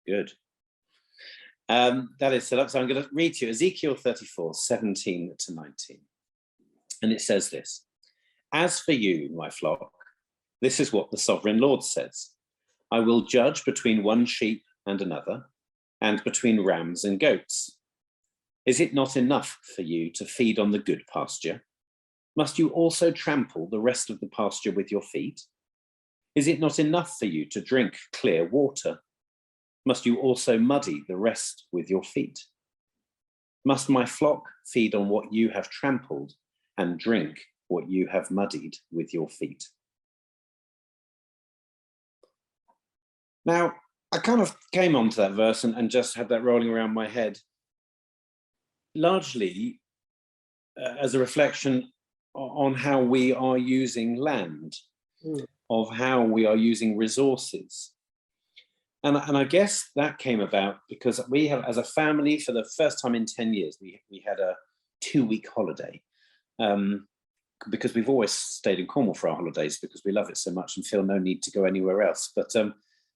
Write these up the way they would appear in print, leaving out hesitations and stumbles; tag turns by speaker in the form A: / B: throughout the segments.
A: Good. That is set up. So I'm going to read to you Ezekiel 34, 17 to 19. And it says this: "As for you, my flock, this is what the sovereign Lord says. I will judge between one sheep and another, and between rams and goats. Is it not enough for you to feed on the good pasture? Must you also trample the rest of the pasture with your feet? Is it not enough for you to drink clear water? Must you also muddy the rest with your feet? Must my flock feed on what you have trampled and drink what you have muddied with your feet?" Now, I kind of came onto that verse and just had that rolling around my head, largely as a reflection on how we are using land, of how we are using resources. And I guess that came about because we have, as a family, for the first time in 10 years, we had a 2-week holiday. Because we've always stayed in Cornwall for our holidays because we love it so much and feel no need to go anywhere else. But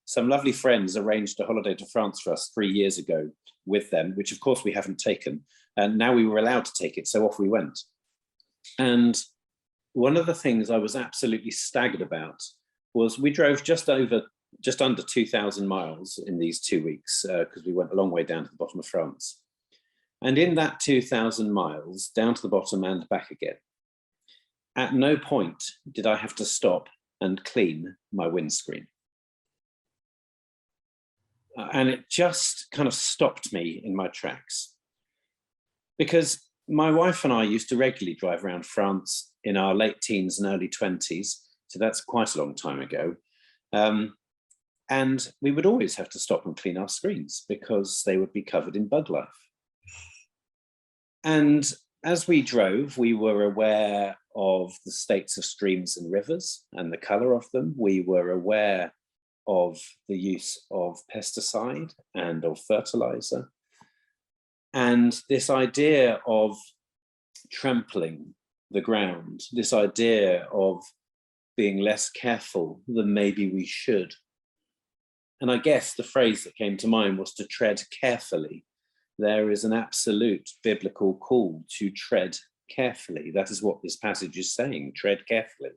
A: some lovely friends arranged a holiday to France for us 3 years ago with them, which of course we haven't taken. And now we were allowed to take it, so off we went. And one of the things I was absolutely staggered about was we drove just under 2,000 miles in these 2 weeks because we went a long way down to the bottom of France. And in that 2,000 miles, down to the bottom and back again, at no point did I have to stop and clean my windscreen. And it just kind of stopped me in my tracks. Because my wife and I used to regularly drive around France in our late teens and early 20s, so that's quite a long time ago. And we would always have to stop and clean our screens because they would be covered in bug life. And as we drove, we were aware of the states of streams and rivers and the color of them. We were aware of the use of pesticide and of fertilizer. And this idea of trampling the ground, this idea of being less careful than maybe we should. And I guess the phrase that came to mind was to tread carefully. There is an absolute biblical call to tread carefully. That is what this passage is saying, tread carefully.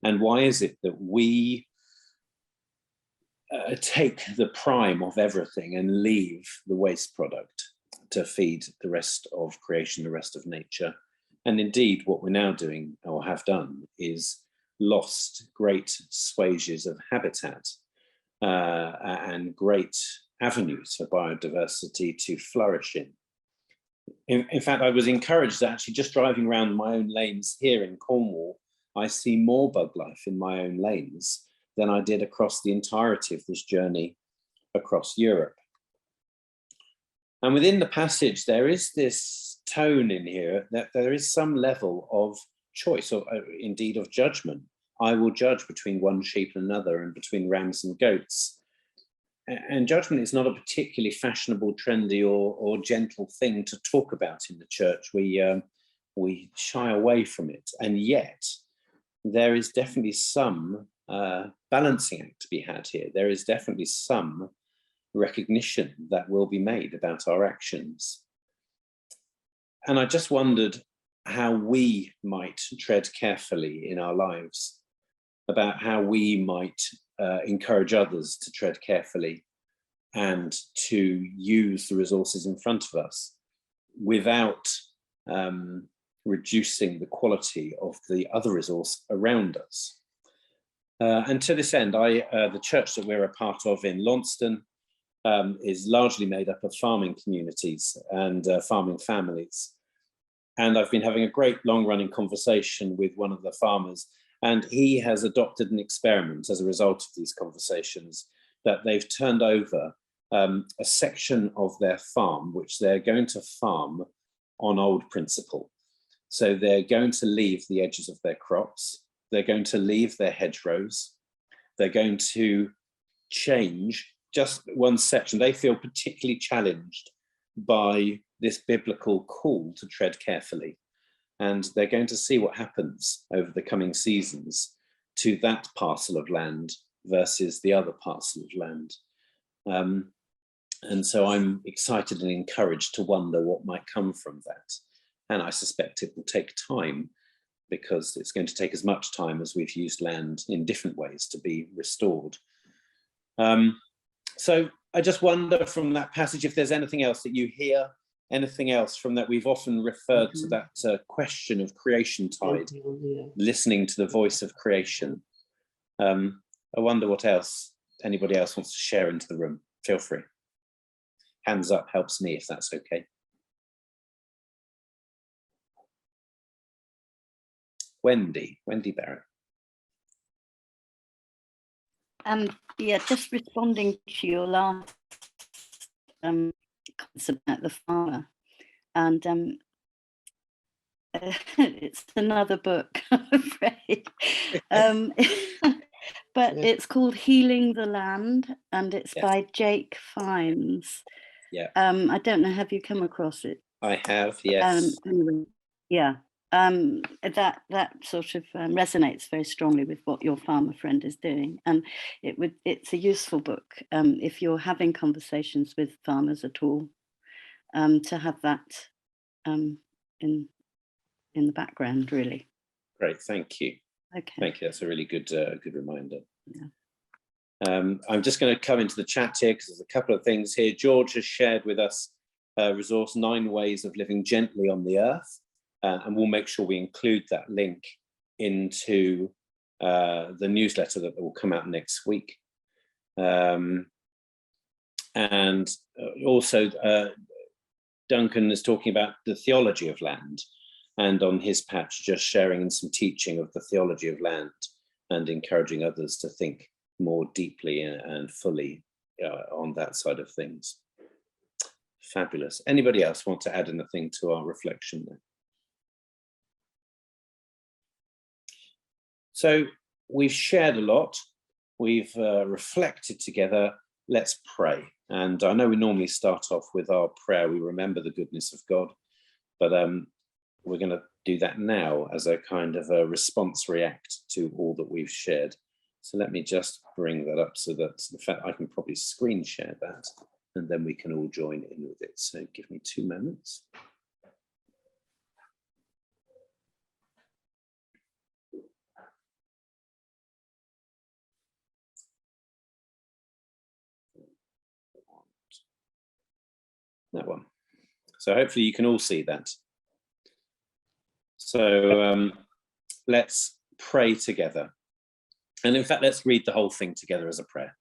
A: And why is it that we take the prime of everything and leave the waste product to feed the rest of creation, the rest of nature? And indeed, what we're now doing, or have done, is lost great swathes of habitat and great avenues for biodiversity to flourish in. In fact, I was encouraged that actually just driving around my own lanes here in Cornwall, I see more bug life in my own lanes than I did across the entirety of this journey across Europe. And within the passage, there is this tone in here that there is some level of choice, or indeed of judgment. I will judge between one sheep and another, and between rams and goats. And judgment is not a particularly fashionable, trendy, or gentle thing to talk about in the church. We shy away from it, and yet there is definitely some balancing act to be had here. There is definitely some recognition that will be made about our actions. And I just wondered how we might tread carefully in our lives, about how we might encourage others to tread carefully and to use the resources in front of us without reducing the quality of the other resource around us. And to this end, the church that we're a part of in Launceston is largely made up of farming communities and farming families. And I've been having a great long-running conversation with one of the farmers, and he has adopted an experiment as a result of these conversations, that they've turned over a section of their farm which they're going to farm on old principle. So they're going to leave the edges of their crops, they're going to leave their hedgerows, they're going to change just one section. They feel particularly challenged by this biblical call to tread carefully. And they're going to see what happens over the coming seasons to that parcel of land versus the other parcel of land. And so I'm excited and encouraged to wonder what might come from that. And I suspect it will take time, because it's going to take as much time as we've used land in different ways to be restored. So I just wonder from that passage if there's anything else that you hear, anything else from that. We've often referred to that question of creation tide, listening to the voice of creation. I wonder what else anybody else wants to share into the room. Feel free. Hands up helps me, if that's okay. Wendy Barrett.
B: Yeah, just responding to your last comments about the farmer, and it's another book, I'm afraid, but it's called Healing the Land, and it's by Jake Fiennes.
A: Yeah.
B: I don't know, have you come across it?
A: I have, yes.
B: Anyway, yeah. That sort of resonates very strongly with what your farmer friend is doing, and it's a useful book if you're having conversations with farmers at all, to have that in the background, really.
A: Great, thank you.
B: Okay,
A: thank you. That's a really good good reminder.
B: Yeah.
A: I'm just going to come into the chat here because there's a couple of things here. George has shared with us a resource, 9 Ways of Living Gently on the Earth. And we'll make sure we include that link into the newsletter that will come out next week. And also, Duncan is talking about the theology of land, and on his patch, just sharing some teaching of the theology of land and encouraging others to think more deeply and fully on that side of things. Fabulous. Anybody else want to add anything to our reflection there? So we've shared a lot, we've reflected together. Let's pray. And I know we normally start off with our prayer. We remember the goodness of God, but we're going to do that now as a kind of a response react to all that we've shared. So let me just bring that up so that, in fact, I can probably screen share that, and then we can all join in with it. So give me 2 moments. That one. So hopefully you can all see that. So let's pray together. And in fact, let's read the whole thing together as a prayer.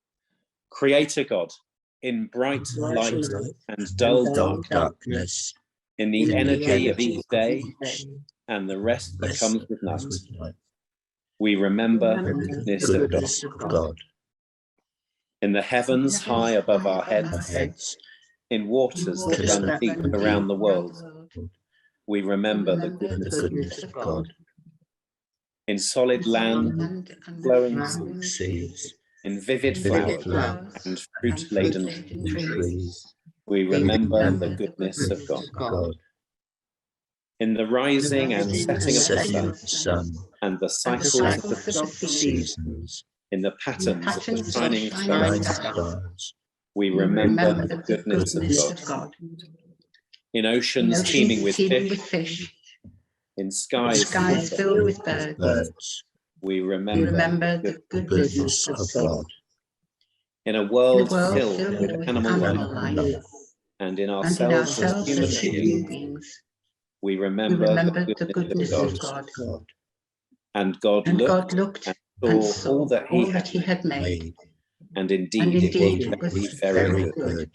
A: Creator God, in bright light and dull darkness, in the energy of each day and the rest that comes with night, we remember the goodness of God. In the heavens high above our heads, in waters that run deep around the world, we remember the goodness of God. In solid land, flowing seas, in vivid flowers and fruit-laden trees, we remember the goodness of God. In the rising and setting of the sun and the cycles of the seasons, in the patterns of the shining stars, we remember the goodness of God. In oceans teeming with fish, in skies filled with birds, we remember the goodness of God. In a world filled with animal life, and in ourselves as human beings, we remember the goodness of God. And God looked and saw all that he had made, and indeed it was very good.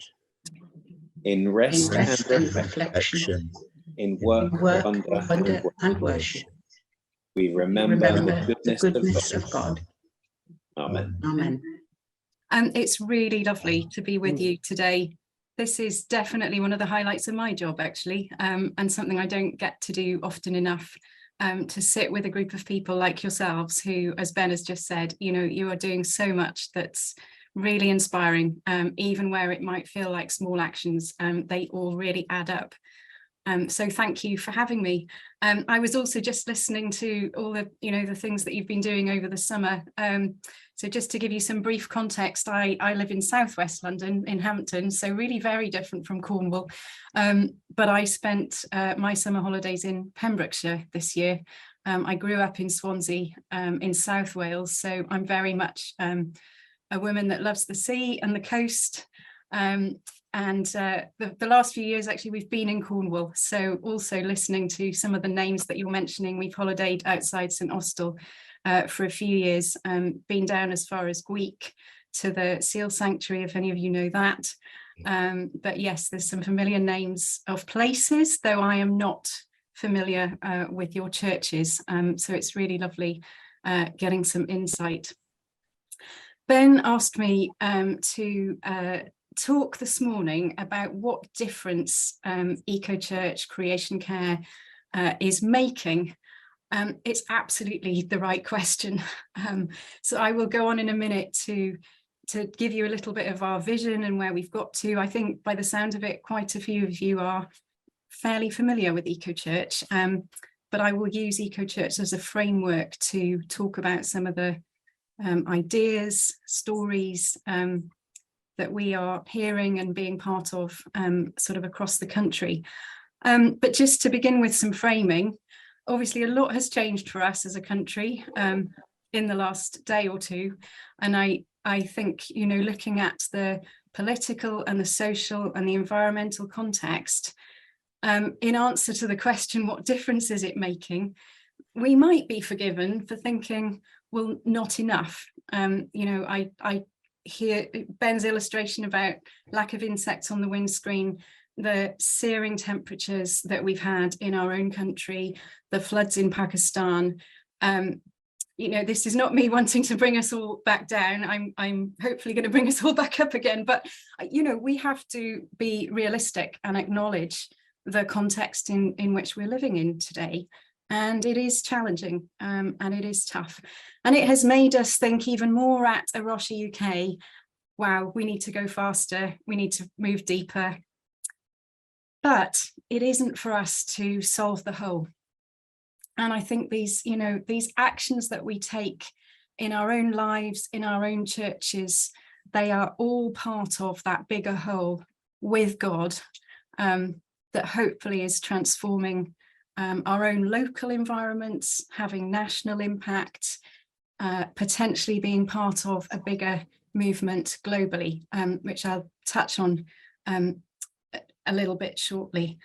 A: In rest and reflection, in work, wonder and worship, we remember the goodness of God. Amen.
C: Amen. It's really lovely to be with you today. This is definitely one of the highlights of my job, actually, and something I don't get to do often enough, to sit with a group of people like yourselves who, as Ben has just said, you are doing so much that's really inspiring, even where it might feel like small actions, they all really add up. So thank you for having me. I was also just listening to all the, the things that you've been doing over the summer. So just to give you some brief context, I live in southwest London in Hampton, so really very different from Cornwall. But I spent my summer holidays in Pembrokeshire this year. I grew up in Swansea in South Wales, so I'm very much a woman that loves the sea and the coast. The last few years, actually, we've been in Cornwall. So also listening to some of the names that you're mentioning, we've holidayed outside St Austell for a few years, been down as far as Gweek to the Seal Sanctuary, if any of you know that. But yes, there's some familiar names of places, though I am not familiar with your churches. So it's really lovely getting some insight. Ben asked me to talk this morning about what difference Eco-Church Creation Care is making. It's absolutely the right question. So I will go on in a minute to give you a little bit of our vision and where we've got to. I think by the sound of it, quite a few of you are fairly familiar with Eco-Church, but I will use Eco-Church as a framework to talk about some of the ideas, stories that we are hearing and being part of sort of across the country. But just to begin with some framing, obviously a lot has changed for us as a country in the last day or two. And I think, looking at the political and the social and the environmental context, in answer to the question, what difference is it making? We might be forgiven for thinking, well, not enough. I hear Ben's illustration about lack of insects on the windscreen, the searing temperatures that we've had in our own country, the floods in Pakistan. This is not me wanting to bring us all back down. I'm hopefully going to bring us all back up again. But, we have to be realistic and acknowledge the context in which we're living in today. And it is challenging and it is tough. And it has made us think even more at A Rocha UK, wow, we need to go faster, we need to move deeper. But it isn't for us to solve the whole. And I think these actions that we take in our own lives, in our own churches, they are all part of that bigger whole with God that hopefully is transforming our own local environments, having national impact, potentially being part of a bigger movement globally, which I'll touch on a little bit shortly.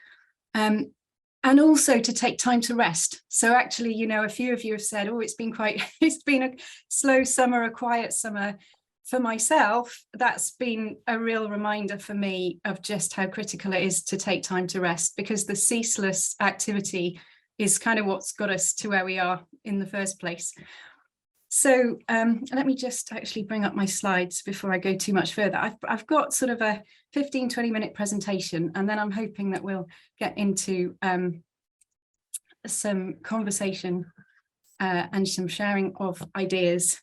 C: And also to take time to rest. So actually, a few of you have said, oh, it's been a slow summer, a quiet summer. For myself, that's been a real reminder for me of just how critical it is to take time to rest, because the ceaseless activity is kind of what's got us to where we are in the first place. So let me just actually bring up my slides before I go too much further. I've got sort of a 15-20 minute presentation, and then I'm hoping that we'll get into some conversation and some sharing of ideas.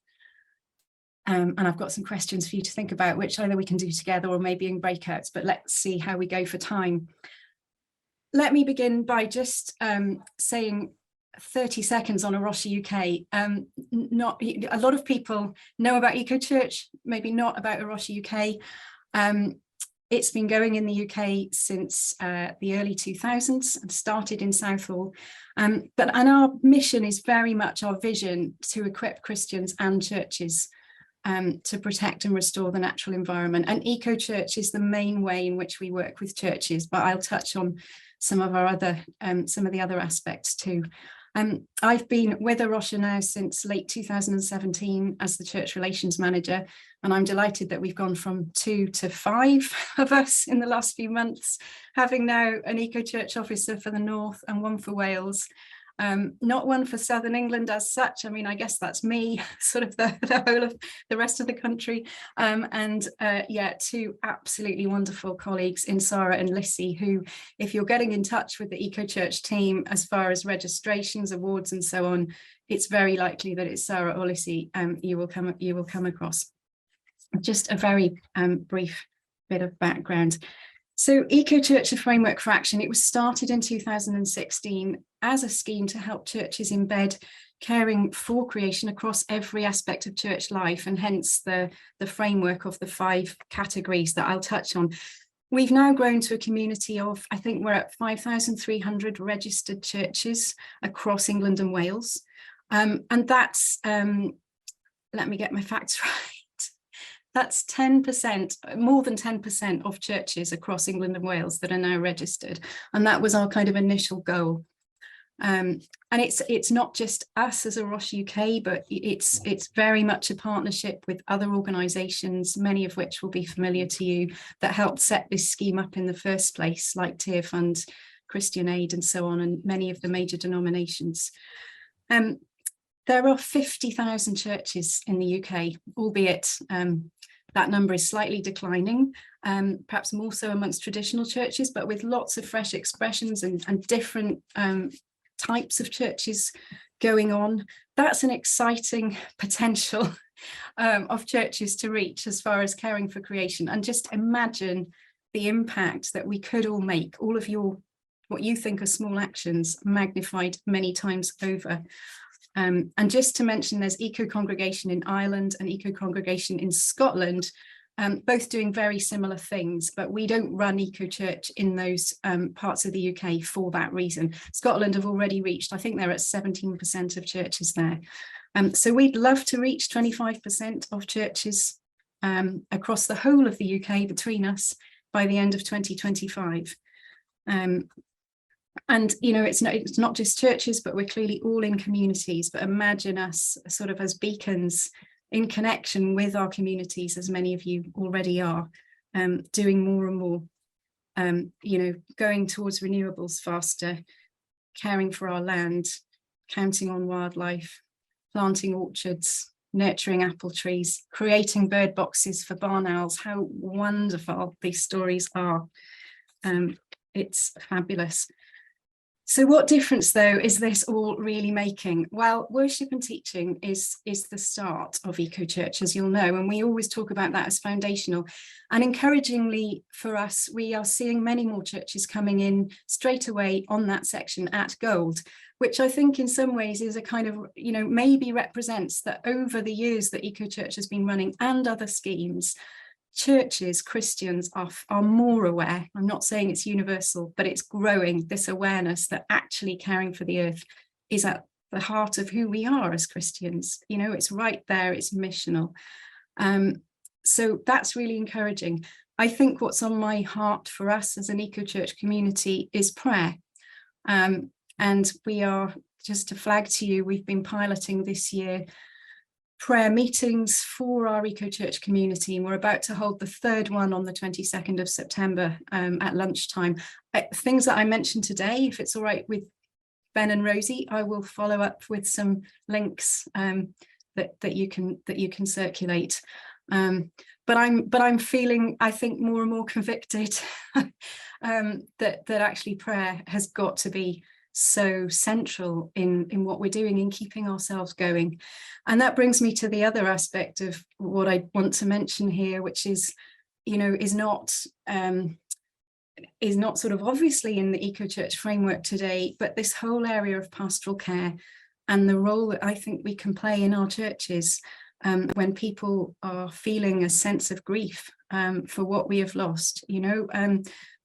C: And I've got some questions for you to think about, which either we can do together or maybe in breakouts, but let's see how we go for time. Let me begin by just saying 30 seconds on A Rocha UK. Not a lot of people know about Eco-Church, maybe not about A Rocha UK. It's been going in the UK since the early 2000s and started in Southall. And our mission is very much our vision to equip Christians and churches to protect and restore the natural environment. And Eco-Church is the main way in which we work with churches, but I'll touch on some of the other aspects too. I've been with A Rocha now since late 2017 as the church relations manager, and I'm delighted that we've gone from 2 to 5 of us in the last few months, having now an Eco-Church officer for the North and one for Wales. Not one for Southern England as such. I mean, I guess that's me, sort of the whole of the rest of the country. Yeah, 2 absolutely wonderful colleagues in Sarah and Lissy, who, if you're getting in touch with the Eco-Church team as far as registrations, awards and so on, it's very likely that it's Sarah or Lissy you will come across. Just a very brief bit of background. So Eco Church, a Framework for Action, it was started in 2016 as a scheme to help churches embed caring for creation across every aspect of church life, and hence the framework of the 5 categories that I'll touch on. We've now grown to a community of, I think we're at 5,300 registered churches across England and Wales. And that's, let me get my facts right, that's 10%, more than 10% of churches across England and Wales that are now registered. And that was our kind of initial goal. And it's not just us as Aros UK, but it's very much a partnership with other organisations, many of which will be familiar to you, that helped set this scheme up in the first place, like Tearfund, Christian Aid and so on, and many of the major denominations. There are 50,000 churches in the UK, albeit that number is slightly declining, perhaps more so amongst traditional churches, but with lots of fresh expressions and different types of churches going on. That's an exciting potential of churches to reach as far as caring for creation. And just imagine the impact that we could all make, all of your, what you think are small actions, magnified many times over. And just to mention, there's Eco Congregation in Ireland and Eco Congregation in Scotland, both doing very similar things, but we don't run Eco Church in those parts of the UK for that reason. Scotland have already reached, I think they're at 17% of churches there. So we'd love to reach 25% of churches across the whole of the UK between us by the end of 2025. And, you know, it's not just churches, but we're clearly all in communities. But imagine us sort of as beacons in connection with our communities, as many of you already are, doing more and more, you know, going towards renewables faster, caring for our land, counting on wildlife, planting orchards, nurturing apple trees, creating bird boxes for barn owls. How wonderful these stories are. It's fabulous. So what difference, though, is this all really making? Well, worship and teaching is the start of Eco Church, as you'll know, and we always talk about that as foundational. And encouragingly for us, we are seeing many more churches coming in straight away on that section at Gold, which I think in some ways is a kind of, you know, maybe represents that over the years that Eco Church has been running and other schemes, churches, Christians are more aware. I'm not saying it's universal, but it's growing, this awareness that actually caring for the earth is at the heart of who we are as Christians. You know, it's right there, it's missional. So that's really encouraging. I think what's on my heart for us as an Eco Church community is prayer. And we are, just to flag to you, we've been piloting this year prayer meetings for our Eco Church community, and we're about to hold the 3rd one on the 22nd of September at lunchtime. Things that I mentioned today, if it's all right with Ben and Rosie, I will follow up with some links that you can circulate. But I'm feeling, I think, more and more convicted that actually prayer has got to be so central in what we're doing, in keeping ourselves going. And that brings me to the other aspect of what I want to mention here, which is, you know, is not sort of obviously in the Eco Church framework today, but this whole area of pastoral care and the role that I think we can play in our churches when people are feeling a sense of grief for what we have lost. You know,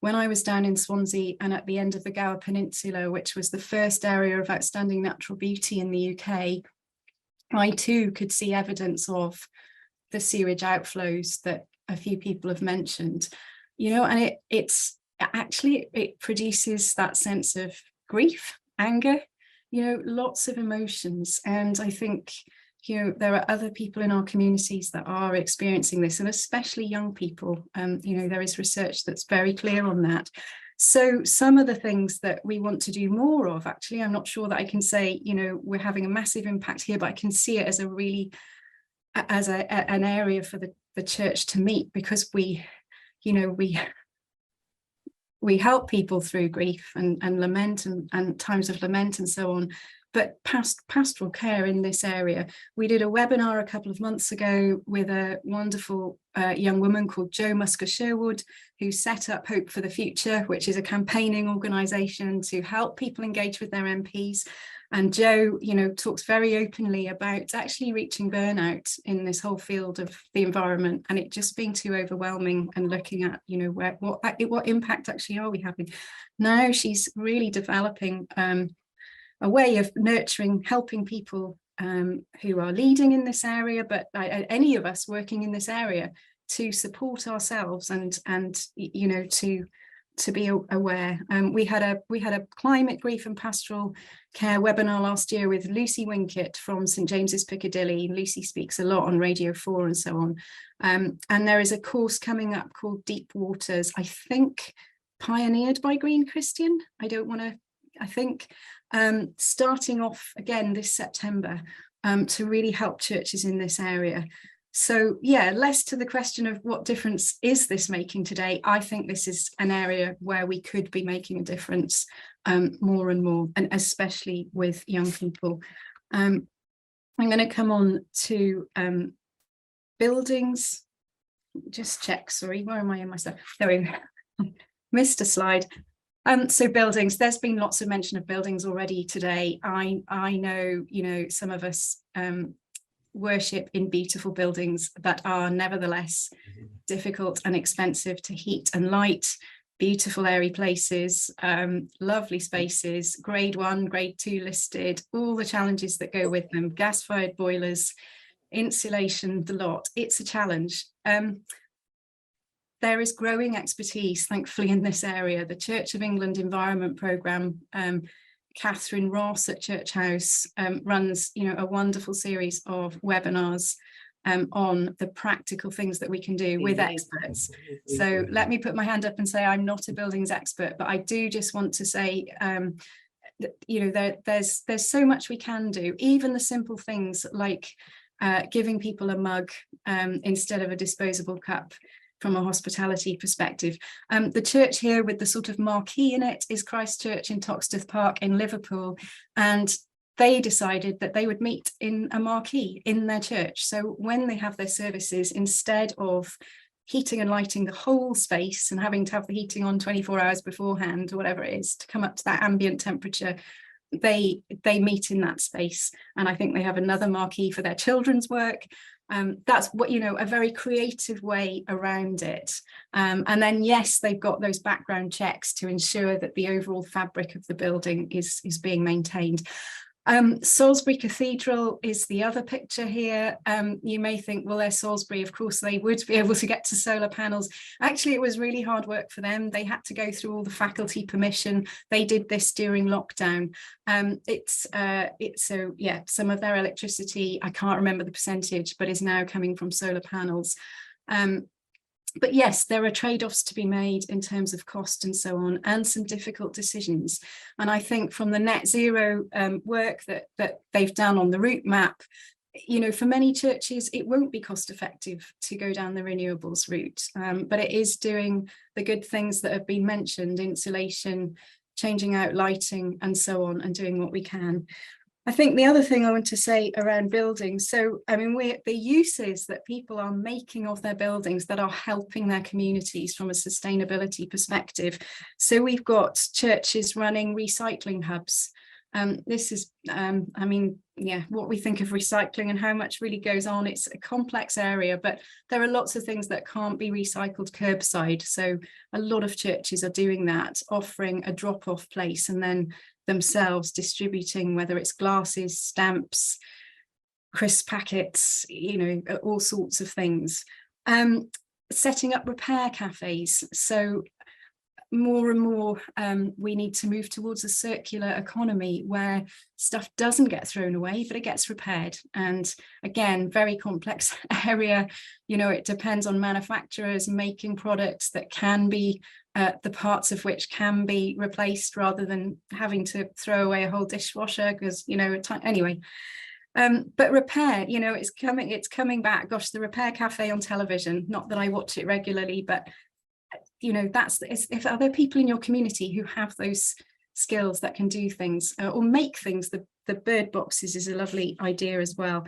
C: when I was down in Swansea and at the end of the Gower Peninsula, which was the first area of outstanding natural beauty in the UK, I too could see evidence of the sewage outflows that a few people have mentioned, you know, and it produces that sense of grief, anger, you know, lots of emotions. And I think, you know, there are other people in our communities that are experiencing this, and especially young people. You know, there is research that's very clear on that. So some of the things that we want to do more of, actually, I'm not sure that I can say, you know, we're having a massive impact here, but I can see it as a really, as an area for the church to meet, because we, you know, we help people through grief and lament and times of lament and so on. but pastoral care in this area. We did a webinar a couple of months ago with a wonderful young woman called Jo Musker-Sherwood, who set up Hope for the Future, which is a campaigning organisation to help people engage with their MPs. And Jo, you know, talks very openly about actually reaching burnout in this whole field of the environment, and it just being too overwhelming, and looking at, you know, what impact actually are we having. Now she's really developing a way of nurturing, helping people who are leading in this area, but any of us working in this area, to support ourselves and you know, to be aware. We had a climate, grief and pastoral care webinar last year with Lucy Winkett from St James's Piccadilly. Lucy speaks a lot on Radio 4 and so on. And there is a course coming up called Deep Waters, I think pioneered by Green Christian. I think starting off again this September to really help churches in this area. So yeah, less to the question of what difference is this making today. I think this is an area where we could be making a difference more and more, and especially with young people. I'm going to come on to buildings. Just check, sorry, where am I in my stuff? There we go. Missed a slide. So buildings, there's been lots of mention of buildings already today. I know, you know, some of us worship in beautiful buildings that are nevertheless difficult and expensive to heat and light, beautiful airy places, lovely spaces, grade 1, grade 2 listed, all the challenges that go with them, gas-fired boilers, insulation, the lot. It's a challenge. There is growing expertise, thankfully, in this area. The Church of England Environment Programme, Catherine Ross at Church House runs, you know, a wonderful series of webinars on the practical things that we can do with experts. So let me put my hand up and say I'm not a buildings expert, but I do just want to say, you know, there's so much we can do, even the simple things like giving people a mug instead of a disposable cup. From a hospitality perspective. The church here with the sort of marquee in it is Christ Church in Toxteth Park in Liverpool, and they decided that they would meet in a marquee in their church. So when they have their services, instead of heating and lighting the whole space and having to have the heating on 24 hours beforehand or whatever it is to come up to that ambient temperature, they meet in that space. And I think they have another marquee for their children's work. That's what, you know, a very creative way around it. And then, yes, they've got those background checks to ensure that the overall fabric of the building is being maintained. Salisbury Cathedral is the other picture here. You may think, well, they're Salisbury, of course they would be able to get to solar panels. Actually, it was really hard work for them. They had to go through all the faculty permission. They did this during lockdown. So yeah, some of their electricity, I can't remember the percentage, but is now coming from solar panels. But yes, there are trade-offs to be made in terms of cost and so on, and some difficult decisions. And I think from the net zero work that they've done on the route map, you know, for many churches, it won't be cost effective to go down the renewables route, but it is doing the good things that have been mentioned, insulation, changing out lighting and so on, and doing what we can. I think the other thing I want to say around buildings, so I mean, the uses that people are making of their buildings that are helping their communities from a sustainability perspective. So we've got churches running recycling hubs. This is, I mean, yeah, what we think of recycling and how much really goes on. It's a complex area, but there are lots of things that can't be recycled curbside. So a lot of churches are doing that, offering a drop-off place and then themselves distributing, whether it's glasses, stamps, crisp packets, you know, all sorts of things. Setting up repair cafes. So more and more we need to move towards a circular economy where stuff doesn't get thrown away, but it gets repaired. And again, very complex area. You know, it depends on manufacturers making products that can be the parts of which can be replaced rather than having to throw away a whole dishwasher because, you know, anyway. But repair, you know, it's coming back. Gosh, the repair cafe on television, not that I watch it regularly, but you know, if are there people in your community who have those skills that can do things or make things. The bird boxes is a lovely idea as well.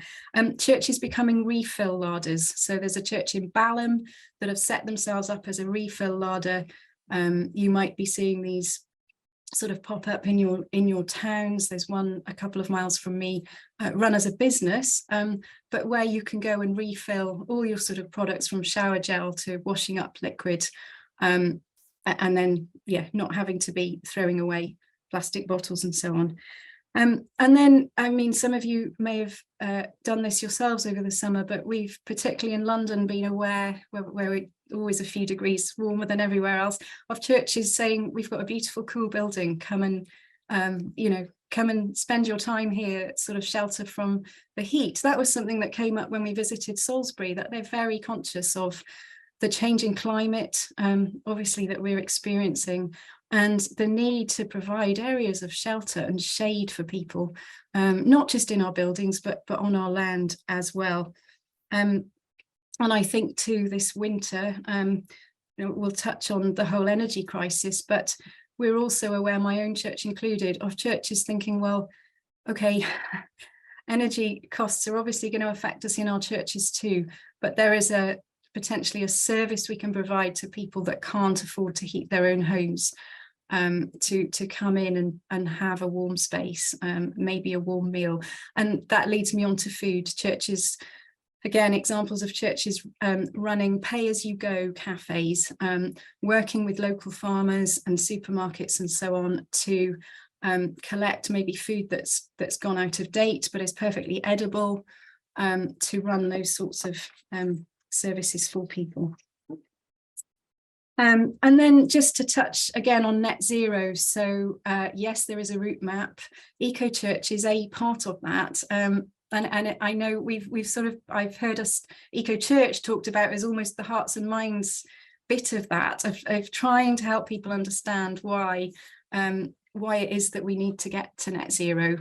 C: Churches becoming refill larders. So there's a church in Balham that have set themselves up as a refill larder. You might be seeing these sort of pop up in your towns. There's one a couple of miles from me, run as a business, but where you can go and refill all your sort of products from shower gel to washing up liquid, and then not having to be throwing away plastic bottles and so on. And then, I mean, some of you may have done this yourselves over the summer, but we've particularly in London been aware, where we always a few degrees warmer than everywhere else, of churches saying, we've got a beautiful, cool building, come and, come and spend your time here, sort of shelter from the heat. That was something that came up when we visited Salisbury, that they're very conscious of the changing climate, obviously, that we're experiencing, and the need to provide areas of shelter and shade for people, not just in our buildings, but on our land as well. And I think too, this winter, we'll touch on the whole energy crisis, but we're also aware, my own church included, of churches thinking, well, okay, energy costs are obviously going to affect us in our churches too, but there is potentially a service we can provide to people that can't afford to heat their own homes, to come in and have a warm space, maybe a warm meal. And that leads me on to food. Churches, again, examples of churches running pay-as-you-go cafes, working with local farmers and supermarkets and so on to collect maybe food that's gone out of date but is perfectly edible, to run those sorts of services for people. And then just to touch again on net zero. So yes, there is a route map. Eco Church is a part of that. And I know we've sort of, I've heard us, Eco Church talked about as almost the hearts and minds bit of that, of trying to help people understand why it is that we need to get to net zero,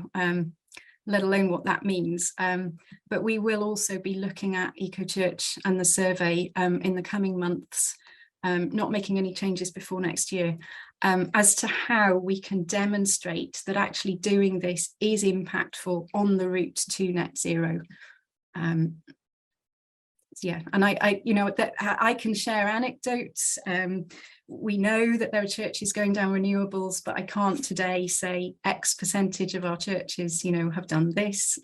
C: let alone what that means. But we will also be looking at Eco Church and the survey in the coming months, not making any changes before next year, as to how we can demonstrate that actually doing this is impactful on the route to net zero. Yeah, and I can share anecdotes. We know that there are churches going down renewables, but I can't today say X percentage of our churches, have done this.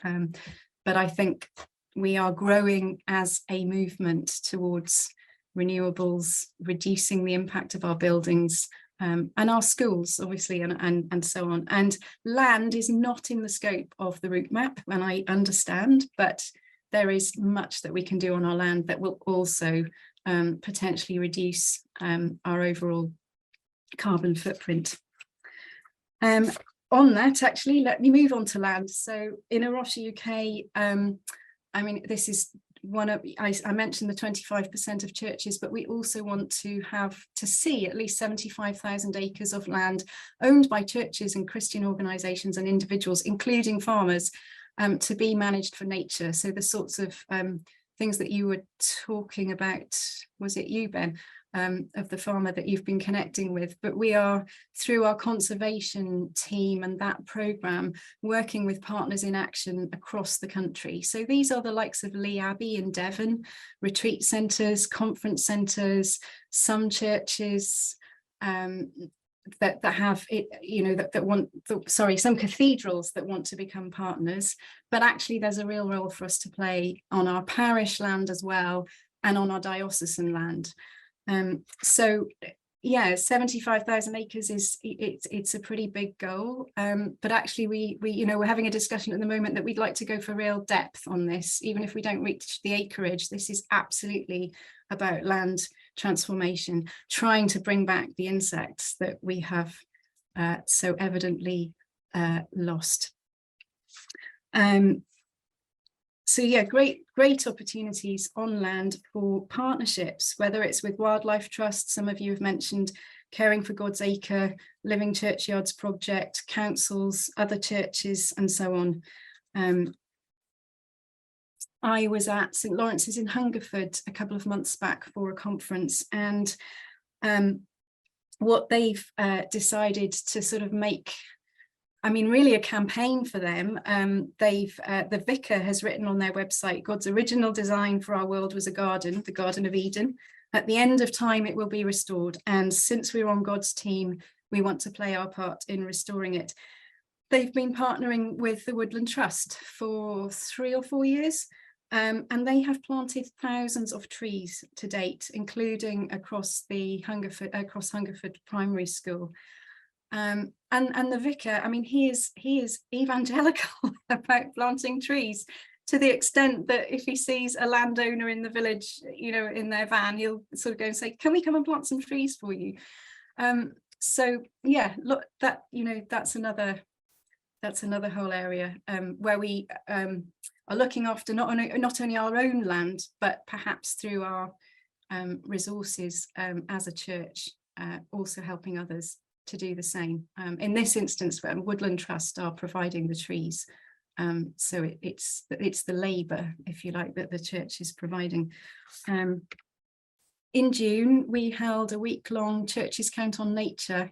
C: But I think we are growing as a movement towards renewables, reducing the impact of our buildings, and our schools, obviously, and so on. And land is not in the scope of the route map, and I understand, but there is much that we can do on our land that will also potentially reduce our overall carbon footprint. On that, actually, let me move on to land. So in A Rocha UK, I mean, this is one of, I mentioned the 25% of churches, but we also want to see at least 75,000 acres of land owned by churches and Christian organisations and individuals, including farmers, to be managed for nature. So the sorts of things that you were talking about, was it you, Ben, of the farmer that you've been connecting with? But we are, through our conservation team and that programme, working with Partners in Action across the country. So these are the likes of Lee Abbey in Devon, retreat centres, conference centres, some churches that have it, some cathedrals that want to become partners. But actually there's a real role for us to play on our parish land as well, and on our diocesan land. So yeah, 75,000 acres it's a pretty big goal, but actually we're having a discussion at the moment that we'd like to go for real depth on this. Even if we don't reach the acreage, this is absolutely about land transformation, trying to bring back the insects that we have so evidently lost. So yeah, great opportunities on land for partnerships, whether it's with Wildlife Trust, some of you have mentioned Caring for God's Acre, Living Churchyards Project, councils, other churches, and so on. I was at St Lawrence's in Hungerford a couple of months back for a conference, and what they've decided to sort of make, I mean, really a campaign for them. The vicar has written on their website, God's original design for our world was a garden, the Garden of Eden. At the end of time, it will be restored. And since we're on God's team, we want to play our part in restoring it. They've been partnering with the Woodland Trust for 3 or 4 years. And they have planted thousands of trees to date, including across Hungerford Primary School. And the vicar, I mean, he is evangelical about planting trees, to the extent that if he sees a landowner in the village, you know, in their van, he'll sort of go and say, "Can we come and plant some trees for you?" So yeah, look, that, you know, that's another whole area where we are looking after not only our own land, but perhaps through our resources as a church, also helping others to do the same. In this instance, Woodland Trust are providing the trees, so it's the labour, if you like, that the church is providing. In June, we held a week-long Churches Count on Nature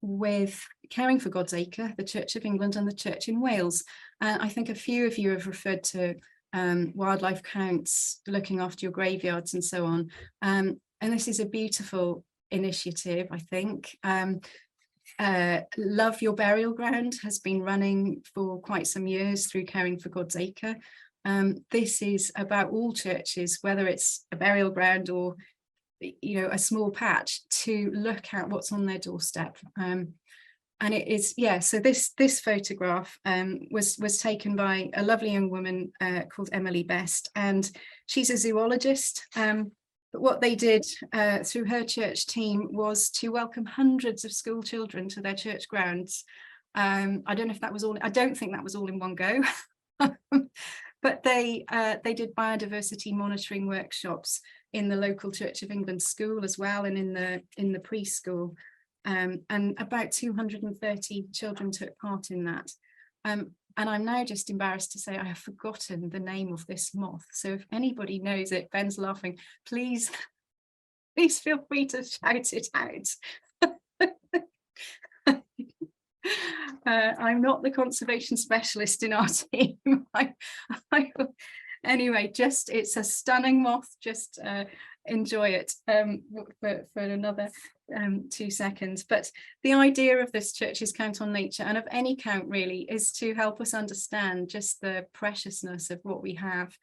C: with Caring for God's Acre, the Church of England and the Church in Wales. I think a few of you have referred to wildlife counts, looking after your graveyards and so on. And this is a beautiful initiative, I think. Love Your Burial Ground has been running for quite some years through Caring for God's Acre. This is about all churches, whether it's a burial ground or, you know, a small patch, to look at what's on their doorstep. And it is, yeah, so this photograph was taken by a lovely young woman called Emily Best, and she's a zoologist. But what they did through her church team was to welcome hundreds of school children to their church grounds. I don't know if that was all, I don't think that was all in one go. But they did biodiversity monitoring workshops in the local Church of England school as well, and in the preschool. And about 230 children took part in that. And I'm now just embarrassed to say I have forgotten the name of this moth. So if anybody knows it, Ben's laughing, please feel free to shout it out. I'm not the conservation specialist in our team. Anyway, just, it's a stunning moth. Just enjoy it for another 2 seconds. But the idea of this Churches Count on Nature, and of any count really, is to help us understand just the preciousness of what we have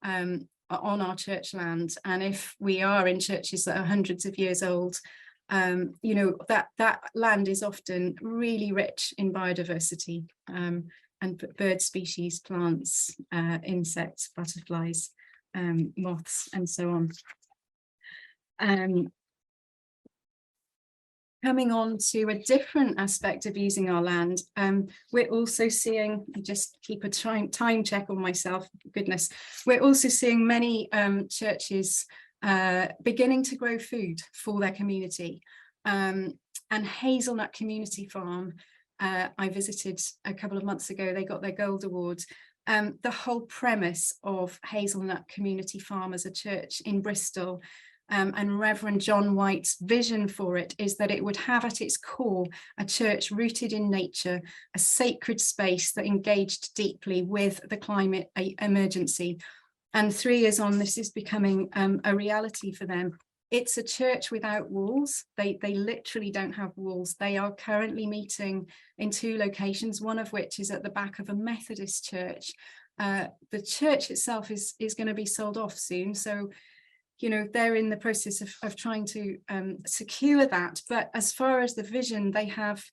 C: on our church land. And if we are in churches that are hundreds of years old, you know, that land is often really rich in biodiversity, and bird species, plants, insects, butterflies, moths, and so on. Coming on to a different aspect of using our land, we're also seeing, just keep a time check on myself, goodness, we're also seeing many churches beginning to grow food for their community. And Hazelnut Community Farm, I visited a couple of months ago, they got their Gold Award. The whole premise of Hazelnut Community Farm as a church in Bristol, and Reverend John White's vision for it, is that it would have at its core a church rooted in nature, a sacred space that engaged deeply with the climate emergency. And 3 years on, this is becoming a reality for them. It's a church without walls. They literally don't have walls. They are currently meeting in 2 locations, one of which is at the back of a Methodist church. The church itself is going to be sold off soon. So, you know, they're in the process of trying to secure that. But as far as the vision, they have,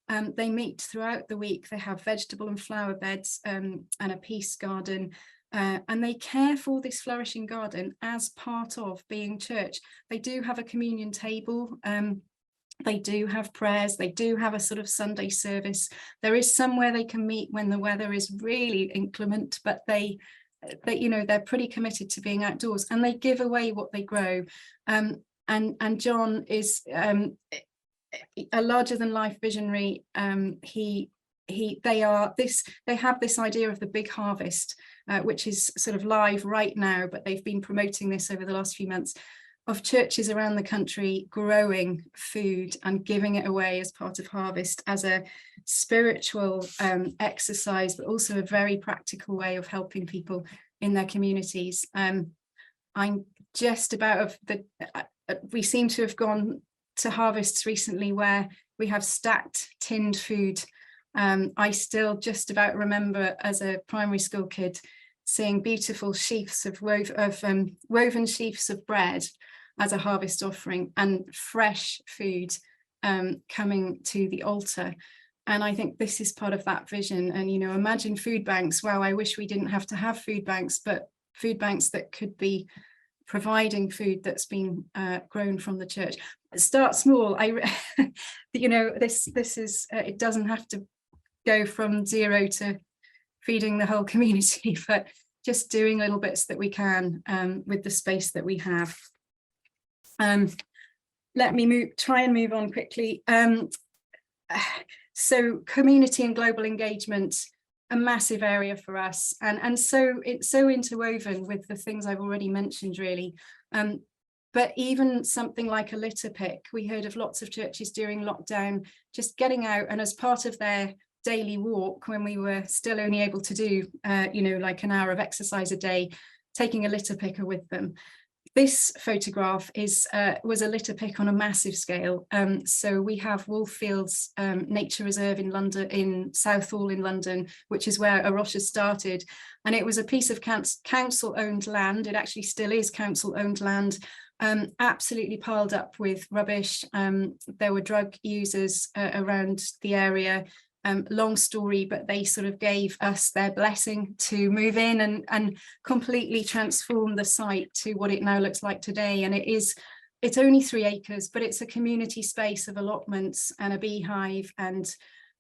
C: they meet throughout the week. They have vegetable and flower beds and a peace garden. And they care for this flourishing garden as part of being church. They do have a communion table. They do have prayers. They do have a sort of Sunday service. There is somewhere they can meet when the weather is really inclement, but they you know, they're pretty committed to being outdoors, and they give away what they grow. And John is a larger than life visionary. They have this idea of the big harvest, which is sort of live right now, but they've been promoting this over the last few months. of churches around the country growing food and giving it away as part of harvest as a spiritual exercise, but also a very practical way of helping people in their communities. I'm just about of the, we seem to have gone to harvests recently where we have stacked tinned food. I still just about remember as a primary school kid seeing beautiful sheafs of woven sheafs of bread as a harvest offering, and fresh food coming to the altar. And I think this is part of that vision. And, you know, imagine food banks. Wow, I wish we didn't have to have food banks, but food banks that could be providing food that's been grown from the church. Start small. You know, this is it doesn't have to go from 0 to feeding the whole community, but just doing little bits that we can with the space that we have. Let me try and move on quickly. So community and global engagement, a massive area for us, and so it's so interwoven with the things I've already mentioned, really. But even something like a litter pick, we heard of lots of churches during lockdown just getting out, and as part of their daily walk, when we were still only able to do you know, like an hour of exercise a day, taking a litter picker with them. This photograph is was a litter pick on a massive scale. So we have Wolffields Nature Reserve in London, in Southall in London, which is where A Rocha started. And it was a piece of council-owned land. It actually still is council-owned land, absolutely piled up with rubbish. There were drug users around the area. Long story, but they sort of gave us their blessing to move in and completely transform the site to what it now looks like today. And it's only 3 acres, but it's a community space of allotments and a beehive and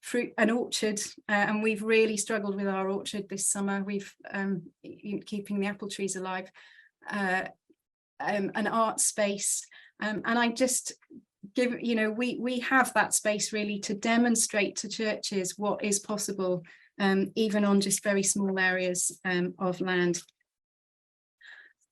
C: fruit, an orchard. And we've really struggled with our orchard this summer. We've keeping the apple trees alive, an art space. And I just give, you know, we have that space really to demonstrate to churches what is possible, even on just very small areas of land.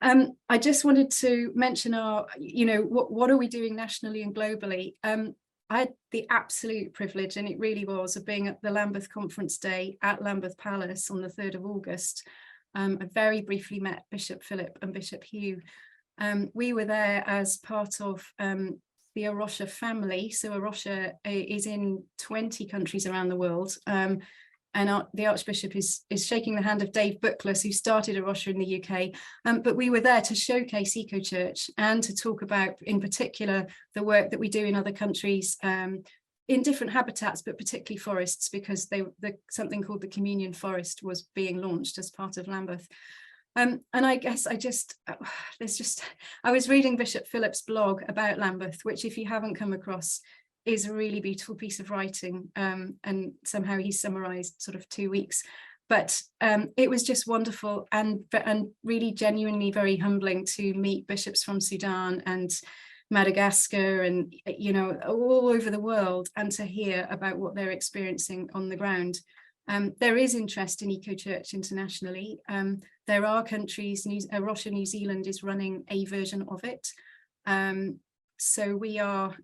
C: I just wanted to mention our, you know, what are we doing nationally and globally? I had the absolute privilege, and it really was, of being at the Lambeth Conference Day at Lambeth Palace on the 3rd of August. I very briefly met Bishop Philip and Bishop Hugh. We were there as part of the A Rocha family. So A Rocha is in 20 countries around the world. And the Archbishop is shaking the hand of Dave Bookless, who started A Rocha in the UK. But we were there to showcase EcoChurch and to talk about, in particular, the work that we do in other countries in different habitats, but particularly forests, because something called the Communion Forest was being launched as part of Lambeth. And I guess I was reading Bishop Philip's blog about Lambeth, which, if you haven't come across, is a really beautiful piece of writing, and somehow he summarized sort of 2 weeks. But it was just wonderful and really genuinely very humbling to meet bishops from Sudan and Madagascar and, you know, all over the world, and to hear about what they're experiencing on the ground. There is interest in EcoChurch internationally. There are countries, A Rocha New Zealand is running a version of it. So we are,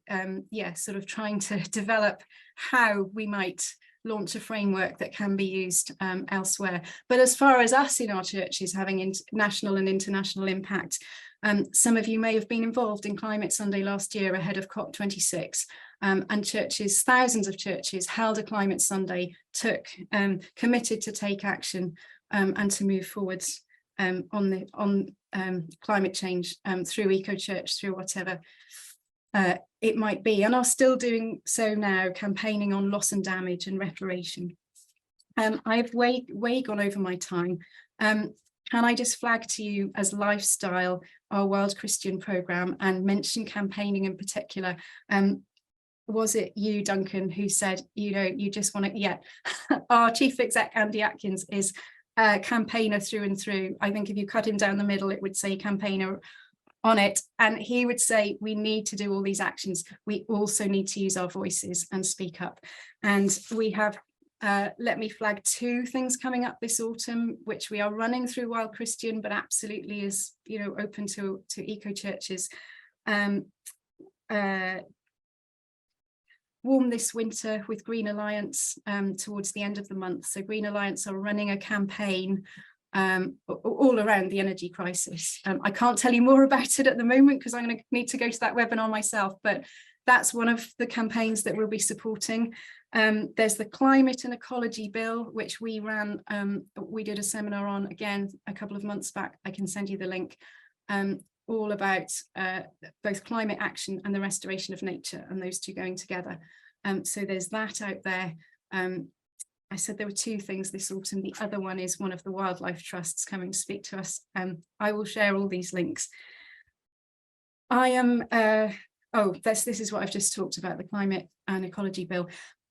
C: sort of trying to develop how we might launch a framework that can be used elsewhere. But as far as us in our churches having national and international impact, some of you may have been involved in Climate Sunday last year ahead of COP26. And churches, thousands of churches, held a Climate Sunday, committed to take action and to move forwards on climate change through EcoChurch, through whatever it might be, and are still doing so now, campaigning on loss and damage and reparation. I've way gone over my time. Can I just flag to you as Lifestyle, our World Christian programme, and mention campaigning in particular? Was it you, Duncan, who said, you know, you just want to, yeah, our chief exec, Andy Atkins, is a campaigner through and through. I think if you cut him down the middle, it would say campaigner on it. And he would say, we need to do all these actions. We also need to use our voices and speak up. And we have, let me flag 2 things coming up this autumn, which we are running through Wild Christian, but absolutely is, you know, open to eco churches. Warm This Winter with Green Alliance towards the end of the month. So Green Alliance are running a campaign all around the energy crisis. I can't tell you more about it at the moment because I'm going to need to go to that webinar myself, but that's one of the campaigns that we'll be supporting. There's the Climate and Ecology Bill, which we ran, we did a seminar on again a couple of months back. I can send you the link, all about both climate action and the restoration of nature, and those two going together. So there's that out there. I said there were two things this autumn. The other one is one of the wildlife trusts coming to speak to us. I will share all these links. I am, this is what I've just talked about, the Climate and Ecology Bill.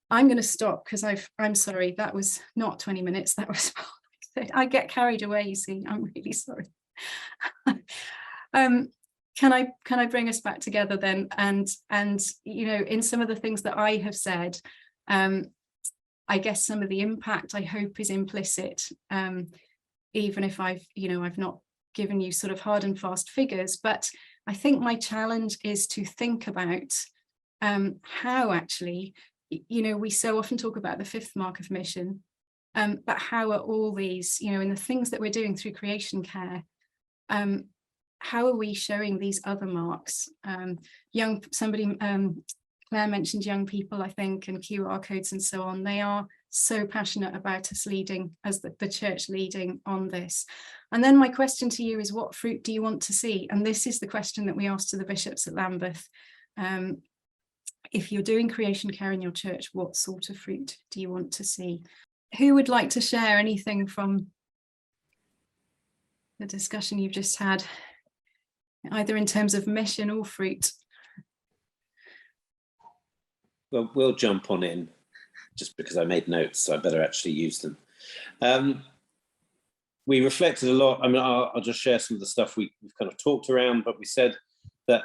C: I'm going to stop because I'm sorry, that was not 20 minutes. That was, I get carried away, you see, I'm really sorry. Can I bring us back together then? And you know, in some of the things that I have said, I guess some of the impact I hope is implicit, even if I've not given you sort of hard and fast figures, but I think my challenge is to think about how actually, you know, we so often talk about the fifth mark of mission, but how are all these, you know, in the things that we're doing through creation care, how are we showing these other marks? Claire mentioned young people, I think, and QR codes and so on. They are so passionate about us leading, as the church leading on this. And then my question to you is, what fruit do you want to see? And this is the question that we asked to the bishops at Lambeth. If you're doing creation care in your church, what sort of fruit do you want to see? Who would like to share anything from the discussion you've just had, either in terms of mission or fruit?
A: Well, we'll jump on in just because I made notes, so I better actually use them. We reflected a lot. I mean, I'll just share some of the stuff we've kind of talked around, but we said that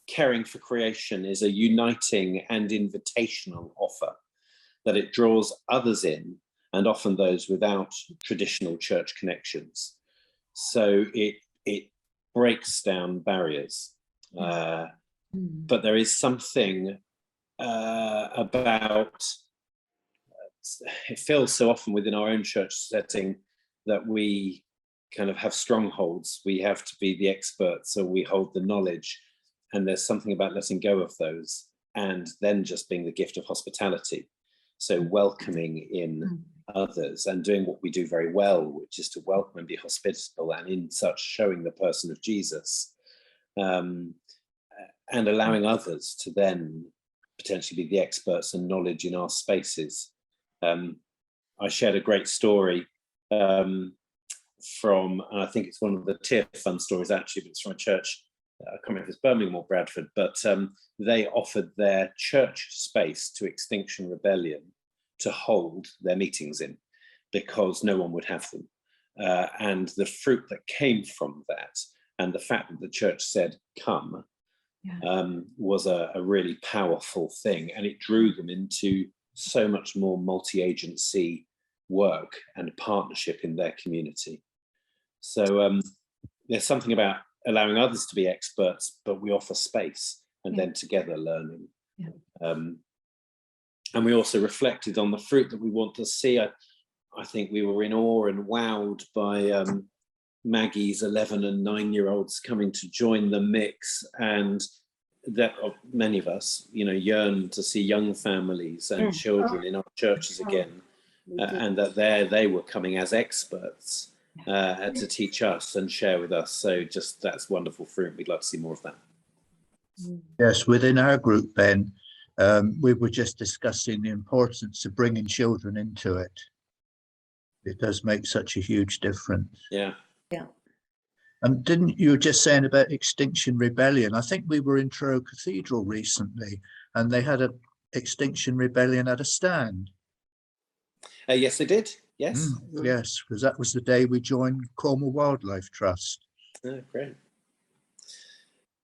A: caring for creation is a uniting and invitational offer, that it draws others in, and often those without traditional church connections. So it breaks down barriers. But there is something about, it feels so often within our own church setting that we kind of have strongholds. We have to be the experts, so we hold the knowledge, and there's something about letting go of those and then just being the gift of hospitality. So welcoming in others and doing what we do very well, which is to welcome and be hospitable, and in such showing the person of Jesus, and allowing others to then potentially be the experts and knowledge in our spaces. I shared a great story from, and I think it's one of the Tear Fund stories actually, but it's from a church, I can't remember if it's Birmingham or Bradford, but they offered their church space to Extinction Rebellion to hold their meetings in, because no one would have them. And the fruit that came from that, and the fact that the church said, come, was a really powerful thing, and it drew them into so much more multi-agency work and partnership in their community. So there's something about allowing others to be experts, but we offer space, and then together learning. And we also reflected on the fruit that we want to see. I think we were in awe and wowed by Maggie's 11 and 9-year-olds coming to join the mix, and that many of us, you know, yearn to see young families and children in our churches again, and that they were coming as experts to teach us and share with us. So just, that's wonderful fruit. We'd like to see more of that.
D: Yes, within our group, Ben, we were just discussing the importance of bringing children into it. It does make such a huge difference.
A: Yeah.
D: Didn't you just saying about Extinction Rebellion? I think we were in Truro Cathedral recently, and they had a Extinction Rebellion at a stand.
A: Yes, they did. Yes.
D: Yes, because that was the day we joined Cornwall Wildlife Trust.
A: Oh, great.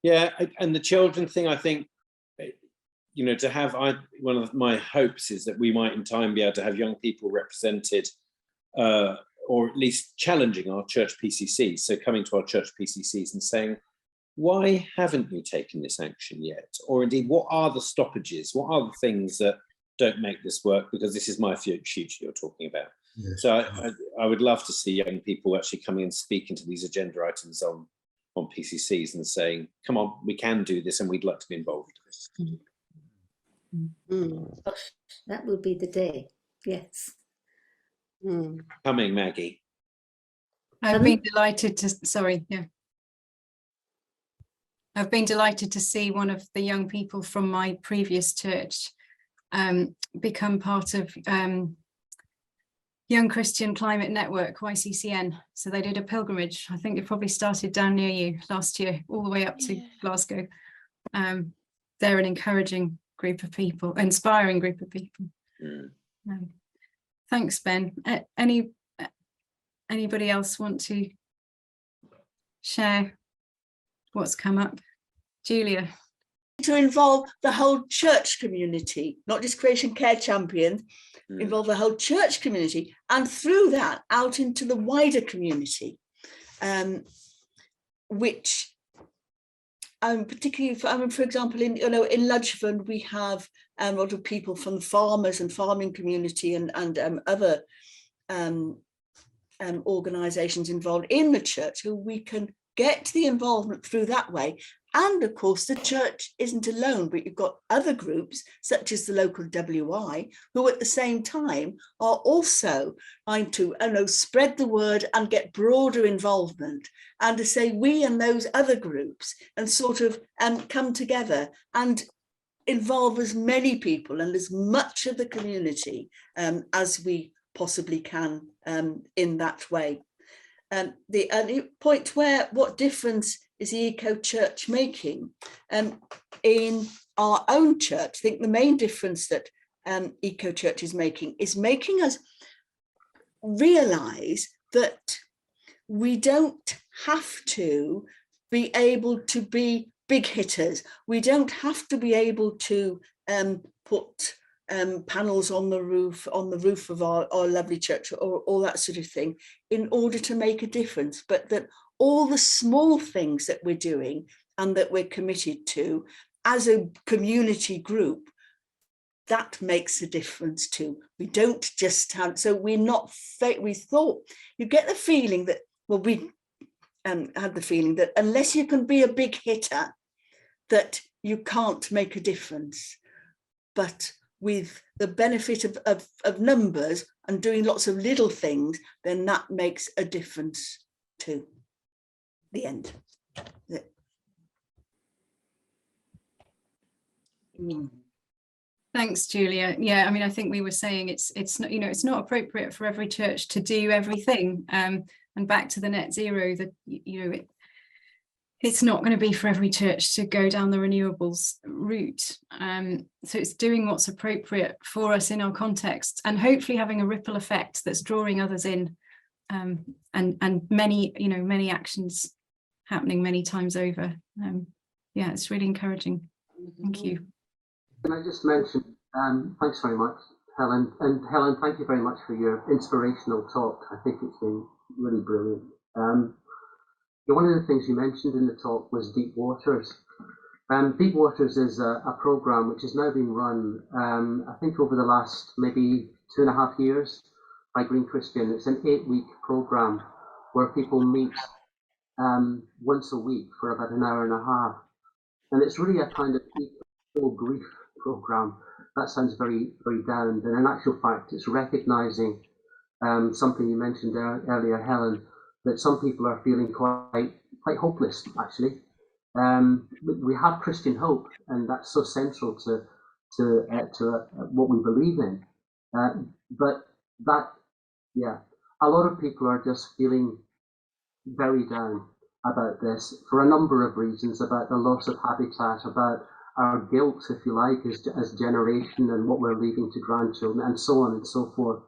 A: Yeah, and the children thing, I think, you know, to have, one of my hopes is that we might in time be able to have young people represented, or at least challenging our church PCCs. So coming to our church PCCs and saying, why haven't you taken this action yet? Or indeed, what are the stoppages? What are the things that don't make this work? Because this is my future you're talking about.
D: Yes.
A: So I would love to see young people actually coming and speaking to these agenda items on PCCs and saying, come on, we can do this and we'd like to be involved.
E: Gosh, that will be the day. Yes.
A: Coming, Maggie.
C: I've been delighted to, sorry, yeah. I've been delighted to see one of the young people from my previous church become part of Young Christian Climate Network, YCCN. So they did a pilgrimage. I think it probably started down near you last year, all the way up to Glasgow. They're an encouraging group of people, inspiring group of people. Thanks, Ben. Anybody else want to share what's come up? Julia.
F: To involve the whole church community, not just Creation Care Champions, involve the whole church community, and through that out into the wider community, which particularly, for example, in Ludgevon, we have a lot of people from the farmers and farming community and other organisations involved in the church who we can get the involvement through that way. And of course, the church isn't alone, but you've got other groups such as the local WI, who at the same time are also trying to spread the word and get broader involvement, and to say we and those other groups and sort of come together and involve as many people and as much of the community as we possibly can in that way. The point where what difference is the Eco Church making? In our own church, I think the main difference that Eco Church is making us realise that we don't have to be able to be big hitters. We don't have to be able to put panels on the roof of our lovely church, or all that sort of thing, in order to make a difference, but that all the small things that we're doing and that we're committed to as a community group, that makes a difference too. We don't just have, so we're not, we thought, you get the feeling that, well, we had the feeling that unless you can be a big hitter, that you can't make a difference. But with the benefit of numbers and doing lots of little things, then that makes a difference too. The end.
C: Thanks, Julia. Yeah, I mean, I think we were saying it's not, it's not appropriate for every church to do everything. And back to the net zero, that it's not going to be for every church to go down the renewables route. So it's doing what's appropriate for us in our context, and hopefully having a ripple effect that's drawing others in, and many, many actions happening many times over. Yeah, it's really encouraging. Thank you.
G: Can I just mention, thanks very much, Helen. And Helen, thank you very much for your inspirational talk. I think it's been really brilliant. One of the things you mentioned in the talk was Deep Waters. Deep Waters is a programme which is now being run, I think over the last maybe 2.5 years by Green Christian. It's an 8-week programme where people meet once a week for about an hour and a half. And it's really a kind of equal grief programme. That sounds very, very down, but in actual fact, it's recognising something you mentioned earlier, Helen, that some people are feeling quite hopeless, actually. We have Christian hope, and that's so central to what we believe in. But that, yeah, a lot of people are just feeling very down about this for a number of reasons, about the loss of habitat, about our guilt, if you like, as generation, and what we're leaving to grandchildren, and so on and so forth.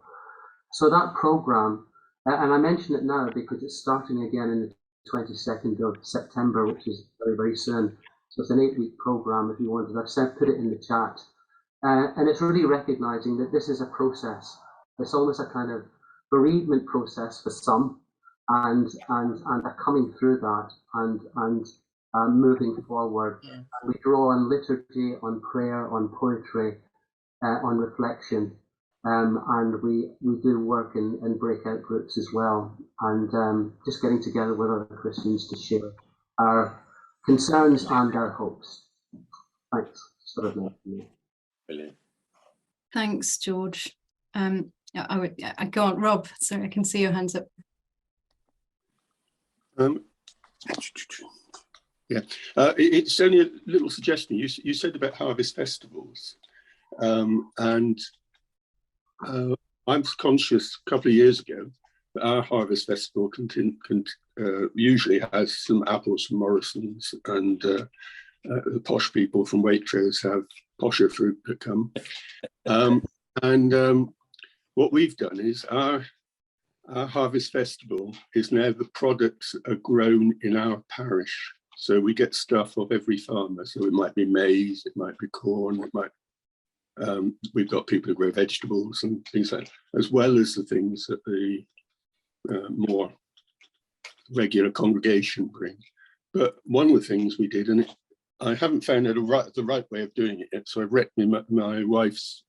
G: So that programme, and I mention it now because it's starting again in the 22nd of September, which is very, very soon. So it's an 8-week programme, if you wanted. I've put it in the chat. And it's really recognising that this is a process. It's almost a kind of bereavement process for some, and a coming through that, and moving forward. We draw on liturgy, on prayer, on poetry, on reflection, and we do work in breakout groups as well, and just getting together with other Christians to share our concerns and our hopes. Thanks. Sort of
A: Brilliant.
C: Thanks, George. I go on, Rob. Sorry, I can see your hands up.
H: Yeah, it's only a little suggestion. You said about harvest festivals, and I was conscious a couple of years ago that our harvest festival usually has some apples from Morrison's, and the posh people from Waitrose have posher fruit that come. What we've done is our harvest festival is now the products that are grown in our parish. So we get stuff off every farmer. So it might be maize, it might be corn, it might. We've got people who grow vegetables and things like that, as well as the things that the more regular congregation bring. But one of the things we did, and I haven't found the right way of doing it yet, so I've wrecked my wife's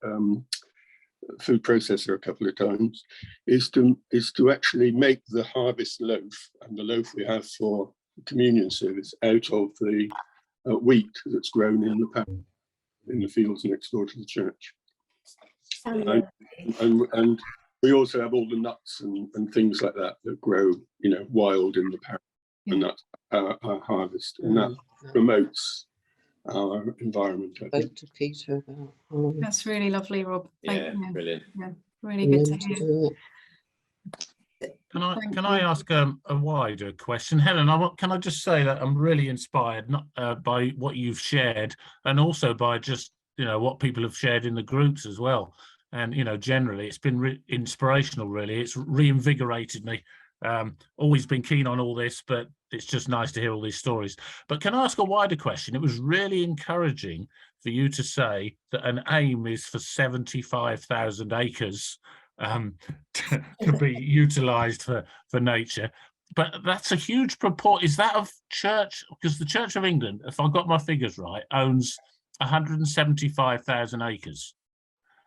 H: food processor a couple of times, is to actually make the harvest loaf, and the loaf we have for communion service, out of the wheat that's grown in the fields next door to the church. And we also have all the nuts and things like that grow, wild in the parish, and that's our harvest, and that promotes our environment. I think.
I: To Peter about
C: That's really lovely, Rob.
A: Yeah, brilliant.
C: Yeah, really good to hear.
J: Can I ask a wider question, Helen? Can I just say that I'm really inspired by what you've shared, and also by just what people have shared in the groups as well. And generally, it's been inspirational. Really, it's reinvigorated me. Always been keen on all this, but it's just nice to hear all these stories. But can I ask a wider question? It was really encouraging for you to say that an aim is for 75,000 acres to be utilised for nature. But that's a huge proportion. Is that of church? Because the Church of England, if I got my figures right, owns 175,000 acres.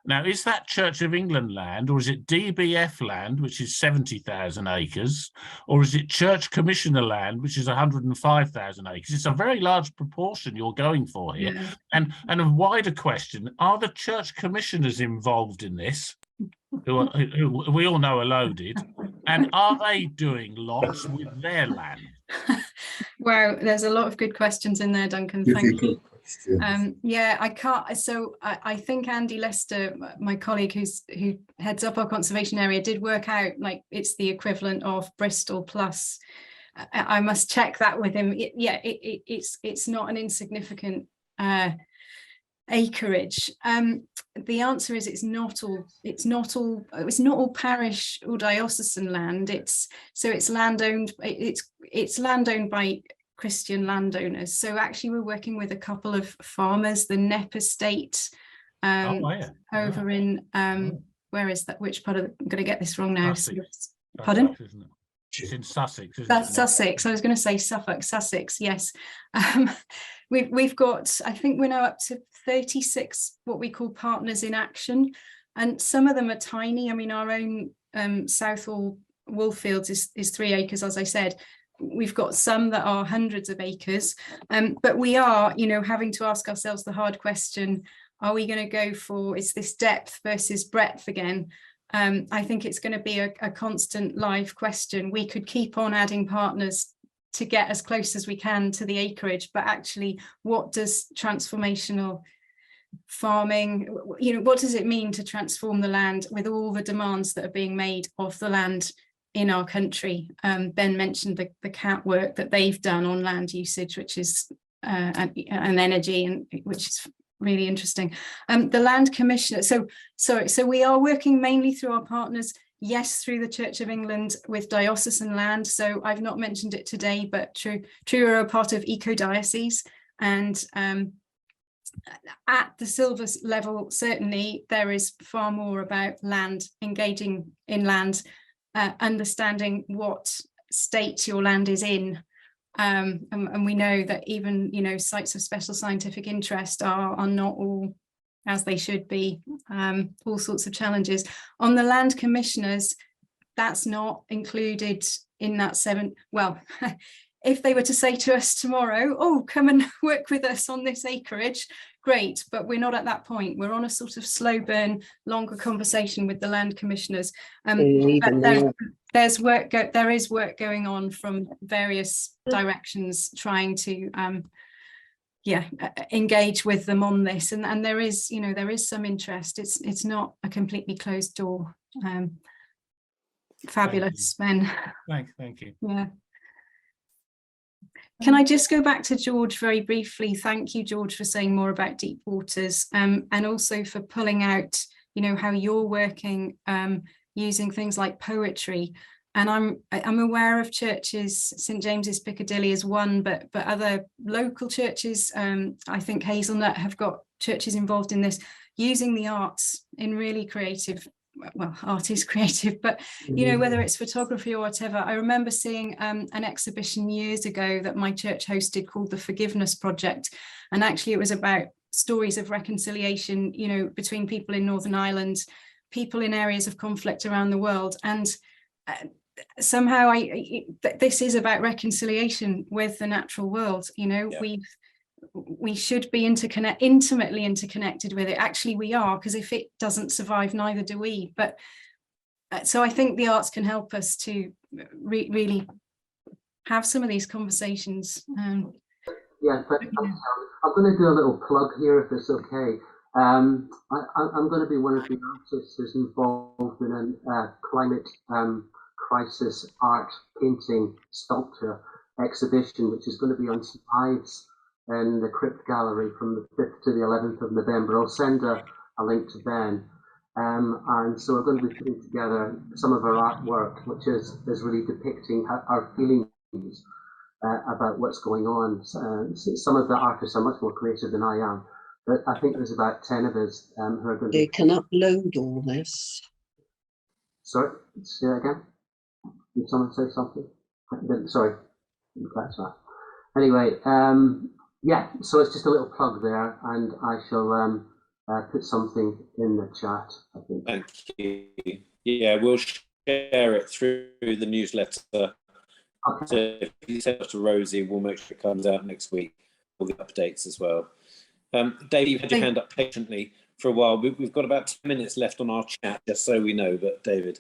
J: Now, is that Church of England land, or is it DBF land, which is 70,000 acres, or is it Church Commissioner land, which is 105,000 acres? It's a very large proportion you're going for here. Yeah. And a wider question, are the Church Commissioners involved in this, who we all know are loaded, and are they doing lots with their land?
C: Wow, there's a lot of good questions in there, Duncan. Thank you. Yeah, I can't. So I think Andy Lester, my colleague who heads up our conservation area, did work out like it's the equivalent of Bristol plus. I must check that with him. It's not an insignificant acreage. The answer is it's not all parish or diocesan land. It's land owned. It's land owned by Christian landowners. So actually we're working with a couple of farmers, the Knepp estate over in where is that, which part of I'm going to get this wrong now. Pardon?
J: It's in Sussex, isn't
C: That's
J: it?
C: Sussex. I was going to say Suffolk, Sussex, yes. We've got, I think we're now up to 36 what we call partners in action, and some of them are tiny. I mean, our own Southall Woolfields is 3 acres, as I said. We've got some that are hundreds of acres, but we are, having to ask ourselves the hard question, are we going to go for, is this depth versus breadth again? I think it's going to be a constant live question. We could keep on adding partners to get as close as we can to the acreage, but actually, what does transformational farming, what does it mean to transform the land with all the demands that are being made of the land in our country? Ben mentioned the CAT work that they've done on land usage, which is and energy, and which is really interesting. The Land Commissioner, so we are working mainly through our partners, yes, through the Church of England with diocesan land. So I've not mentioned it today, but True are a part of Eco-Diocese, and at the silver level, certainly there is far more about land, engaging in land, understanding what state your land is in, And we know that even, you know, sites of special scientific interest are not all as they should be, all sorts of challenges. On the land commissioners, that's not included in that 7. Well, if they were to say to us tomorrow, oh, come and work with us on this acreage, great, but we're not at that point. We're on a sort of slow burn, longer conversation with the land commissioners. But there is work going on from various directions trying to engage with them on this, and there is, you know, there is some interest. It's not a completely closed door. Fabulous, Ben.
J: Thank you.
C: Yeah. Can I just go back to George very briefly? Thank you, George, for saying more about deep waters, and also for pulling out, you know, how you're working using things like poetry. And I'm aware of churches, St James's Piccadilly is one, but other local churches, I think Hazelnut have got churches involved in this, using the arts in really creative. Well, art is creative, but you know, whether it's photography or whatever. I remember seeing an exhibition years ago that my church hosted called the Forgiveness Project, and actually it was about stories of reconciliation, you know, between people in Northern Ireland, people in areas of conflict around the world, and somehow this is about reconciliation with the natural world. You know, we should be intimately interconnected with it. Actually, we are, because if it doesn't survive, neither do we. But so I think the arts can help us to really have some of these conversations.
G: Yeah, but I'm going to do a little plug here, if it's okay. I'm going to be one of the artists who's involved in a climate crisis art painting sculpture exhibition, which is going to be on St Ives in the Crypt Gallery from the 5th to the 11th of November. I'll send a link to Ben. And so we're going to be putting together some of our artwork, which is really depicting our feelings about what's going on. Some of the artists are much more creative than I am, but I think there's about 10 of us who are going to...
I: You can upload all this.
G: Sorry, say that again? Did someone say something? Sorry, didn't catch that. Anyway, yeah, so it's just a little plug there, and I shall put something in the chat, I think.
A: Thank you. Yeah, we'll share it through the newsletter. Okay. So if you send it to Rosie, we'll make sure it comes out next week, all the updates as well. Dave, you've had your hand up patiently for a while. We've got about 10 minutes left on our chat, just so we know, but David.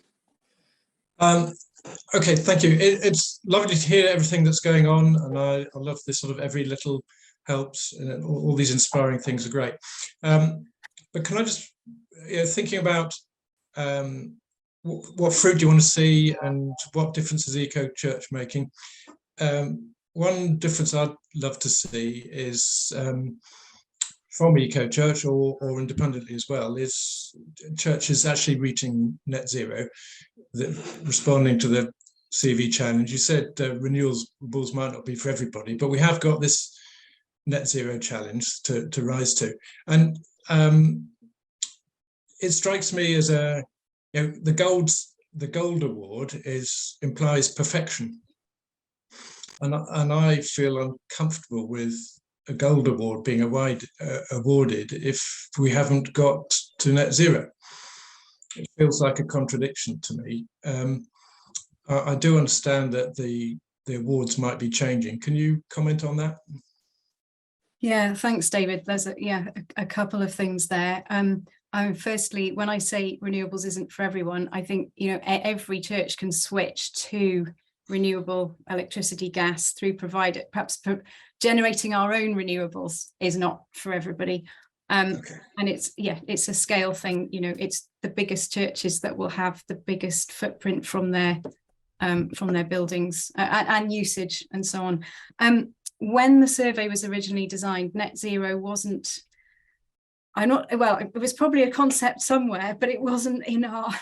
K: Okay, thank you. It's lovely to hear everything that's going on, and I love this sort of every little helps, and all these inspiring things are great. But can I just, thinking about what fruit do you want to see and what difference is Eco Church making? One difference I'd love to see is from Eco Church or independently as well, is churches actually reaching net zero, responding to the CV challenge. You said renewables might not be for everybody, but we have got this net zero challenge to rise to. And it strikes me as the gold award implies perfection. And I feel uncomfortable with a gold award being awarded if we haven't got to net zero. It feels like a contradiction to me. I do understand that the awards might be changing. Can you comment on that?
C: Yeah, thanks, David. There's a couple of things there. Firstly, when I say renewables isn't for everyone, I think every church can switch to renewable electricity, gas through provider. Perhaps generating our own renewables is not for everybody. Okay. And it's a scale thing. It's the biggest churches that will have the biggest footprint from their buildings and usage and so on. When the survey was originally designed, net zero wasn't. It was probably a concept somewhere, but it wasn't in our.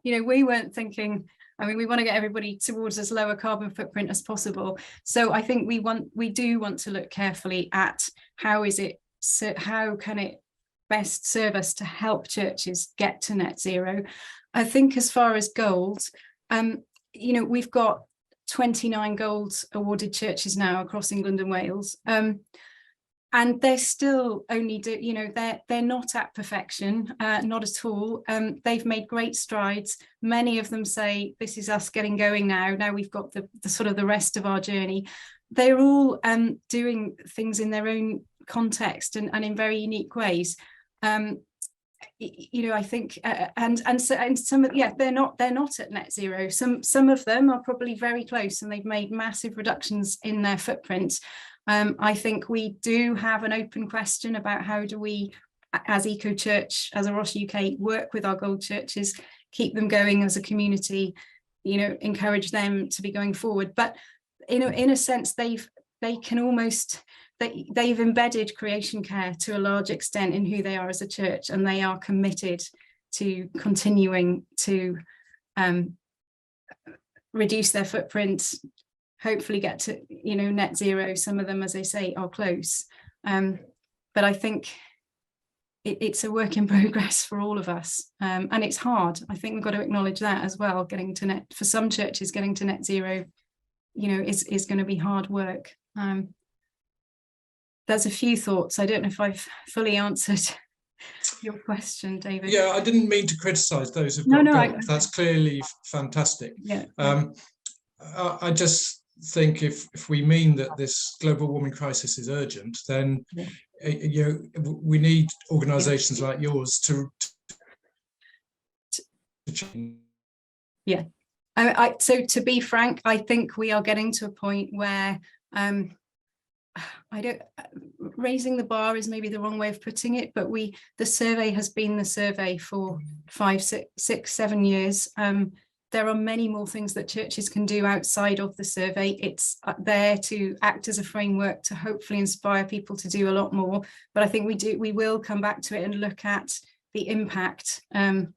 C: We weren't thinking. We want to get everybody towards as low a carbon footprint as possible. So I think we do want to look carefully at how can it best serve us to help churches get to net zero. I think as far as gold, we've got 29 gold awarded churches now across England and Wales. And they're still only they're not at perfection, not at all. They've made great strides. Many of them say, this is us getting going now. Now we've got the sort of the rest of our journey. They're all doing things in their own context and in very unique ways. I think and some they're not at net zero. Some of them are probably very close, and they've made massive reductions in their footprint. I think we do have an open question about how do we, as Eco Church, as Aros UK, work with our gold churches, keep them going as a community, encourage them to be going forward. But in a sense, they've embedded creation care to a large extent in who they are as a church, and they are committed to continuing to reduce their footprint, hopefully get to net zero. Some of them, as I say, are close, but I think it's a work in progress for all of us, and it's hard. I think we've got to acknowledge that as well. For some churches, getting to net zero is going to be hard work. There's a few thoughts. I don't know if I've fully answered your question, David.
K: Yeah, I didn't mean to criticize those who've got gold. That's clearly fantastic.
C: Yeah.
K: I just think if we mean that this global warming crisis is urgent, then we need organisations like yours to change.
C: Yeah. So to be frank, I think we are getting to a point where raising the bar is maybe the wrong way of putting it, but the survey has been the survey for 5, 6, 7 years. There are many more things that churches can do outside of the survey. It's there to act as a framework to hopefully inspire people to do a lot more. But I think we will come back to it and look at the impact, and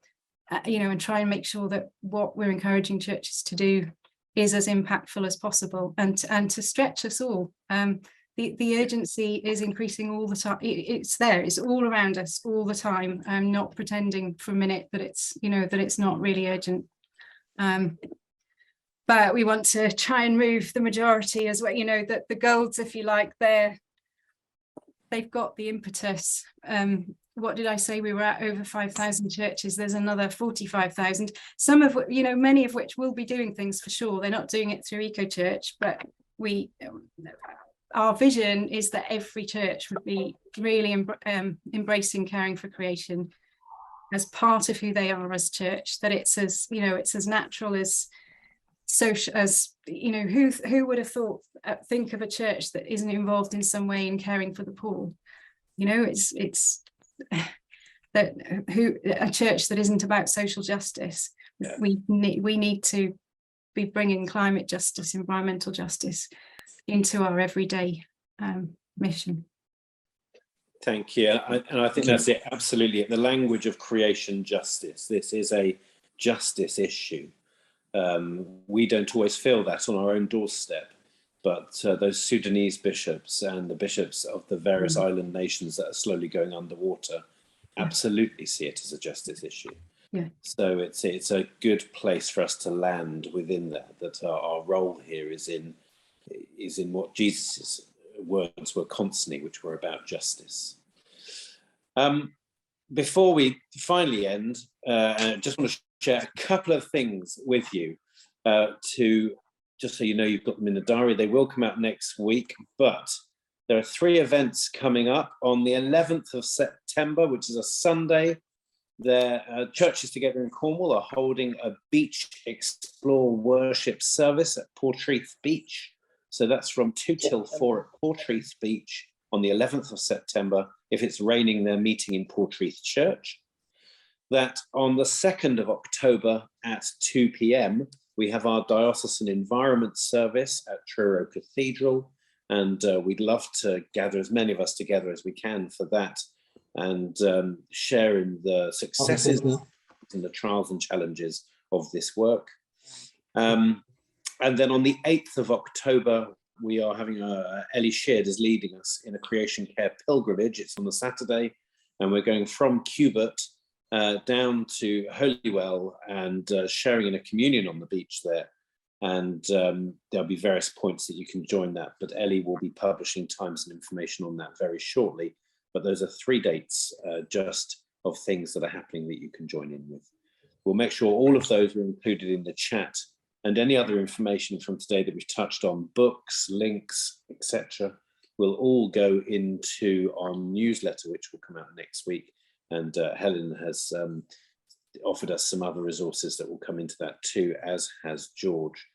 C: try and make sure that what we're encouraging churches to do is as impactful as possible, and to stretch us all. The urgency is increasing all the time. It's there. It's all around us all the time. I'm not pretending for a minute that it's not really urgent. But we want to try and move the majority as well. That the golds, if you like, they've got the impetus. What did I say? We were at over 5,000 churches. There's another 45,000. Some of many of which will be doing things for sure. They're not doing it through Eco Church, but our vision is that every church would be really embracing caring for creation as part of who they are as church. That it's as natural as social as who would have thought think of a church that isn't involved in some way in caring for the poor. It's that a church that isn't about social justice. Yeah. We need to be bringing climate justice, environmental justice into our everyday mission.
A: Thank you. And I think that's it, absolutely. The language of creation justice. This is a justice issue. We don't always feel that on our own doorstep, but those Sudanese bishops and the bishops of the various island nations that are slowly going underwater absolutely see it as a justice issue.
C: Yeah.
A: So it's a good place for us to land within that our role here is in what Jesus' words were constantly, which were about justice. Before we finally end, I just want to share a couple of things with you just so you know you've got them in the diary. They will come out next week, but there are 3 events coming up on the 11th of September, which is a Sunday. The churches together in Cornwall are holding a beach explore worship service at Portreath Beach. So that's from 2 till 4 at Portreath Beach on the 11th of September. If it's raining, they're meeting in Portreath Church. That on the 2nd of October at 2 p.m, we have our Diocesan Environment Service at Truro Cathedral. And we'd love to gather as many of us together as we can for that and share in the successes and the trials and challenges of this work. And then on the 8th of October, we are having Ellie Sheard is leading us in a creation care pilgrimage. It's on the Saturday, and we're going from Cubert down to Holywell and sharing in a communion on the beach there and there'll be various points that you can join that, but Ellie will be publishing times and information on that very shortly. But those are 3 dates just of things that are happening that you can join in with. We'll make sure all of those are included in the chat, and any other information from today that we've touched on, books, links, etc., will all go into our newsletter, which will come out next week. And Helen has offered us some other resources that will come into that too, as has George.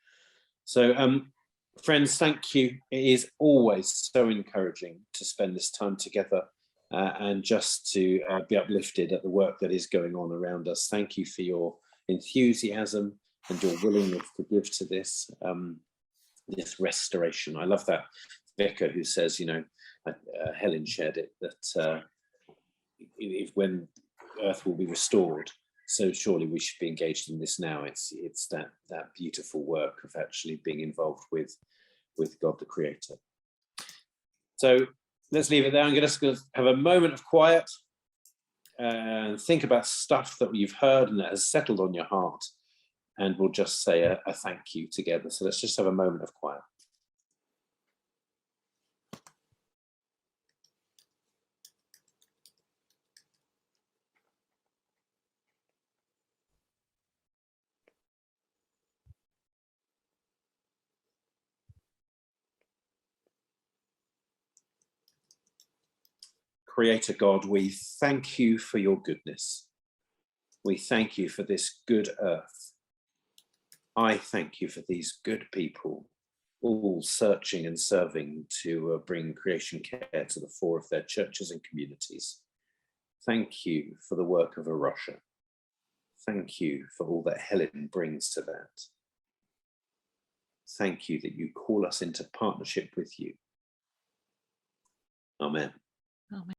A: So friends, thank you. It is always so encouraging to spend this time together and just to be uplifted at the work that is going on around us. Thank you for your enthusiasm and your willingness to give to this, this restoration. I love that vicar who says, you know, Helen shared it, that if when Earth will be restored, so surely we should be engaged in this now. It's that beautiful work of actually being involved with God the Creator. So let's leave it there. I'm just going to have a moment of quiet and think about stuff that you've heard and that has settled on your heart, and we'll just say a thank you together. So let's just have a moment of quiet. Creator God, we thank you for your goodness. We thank you for this good earth. I thank you for these good people, all searching and serving to bring creation care to the fore of their churches and communities. Thank you for the work of A Rocha. Thank you for all that Helen brings to that. Thank you that you call us into partnership with you. Amen.
L: Amen.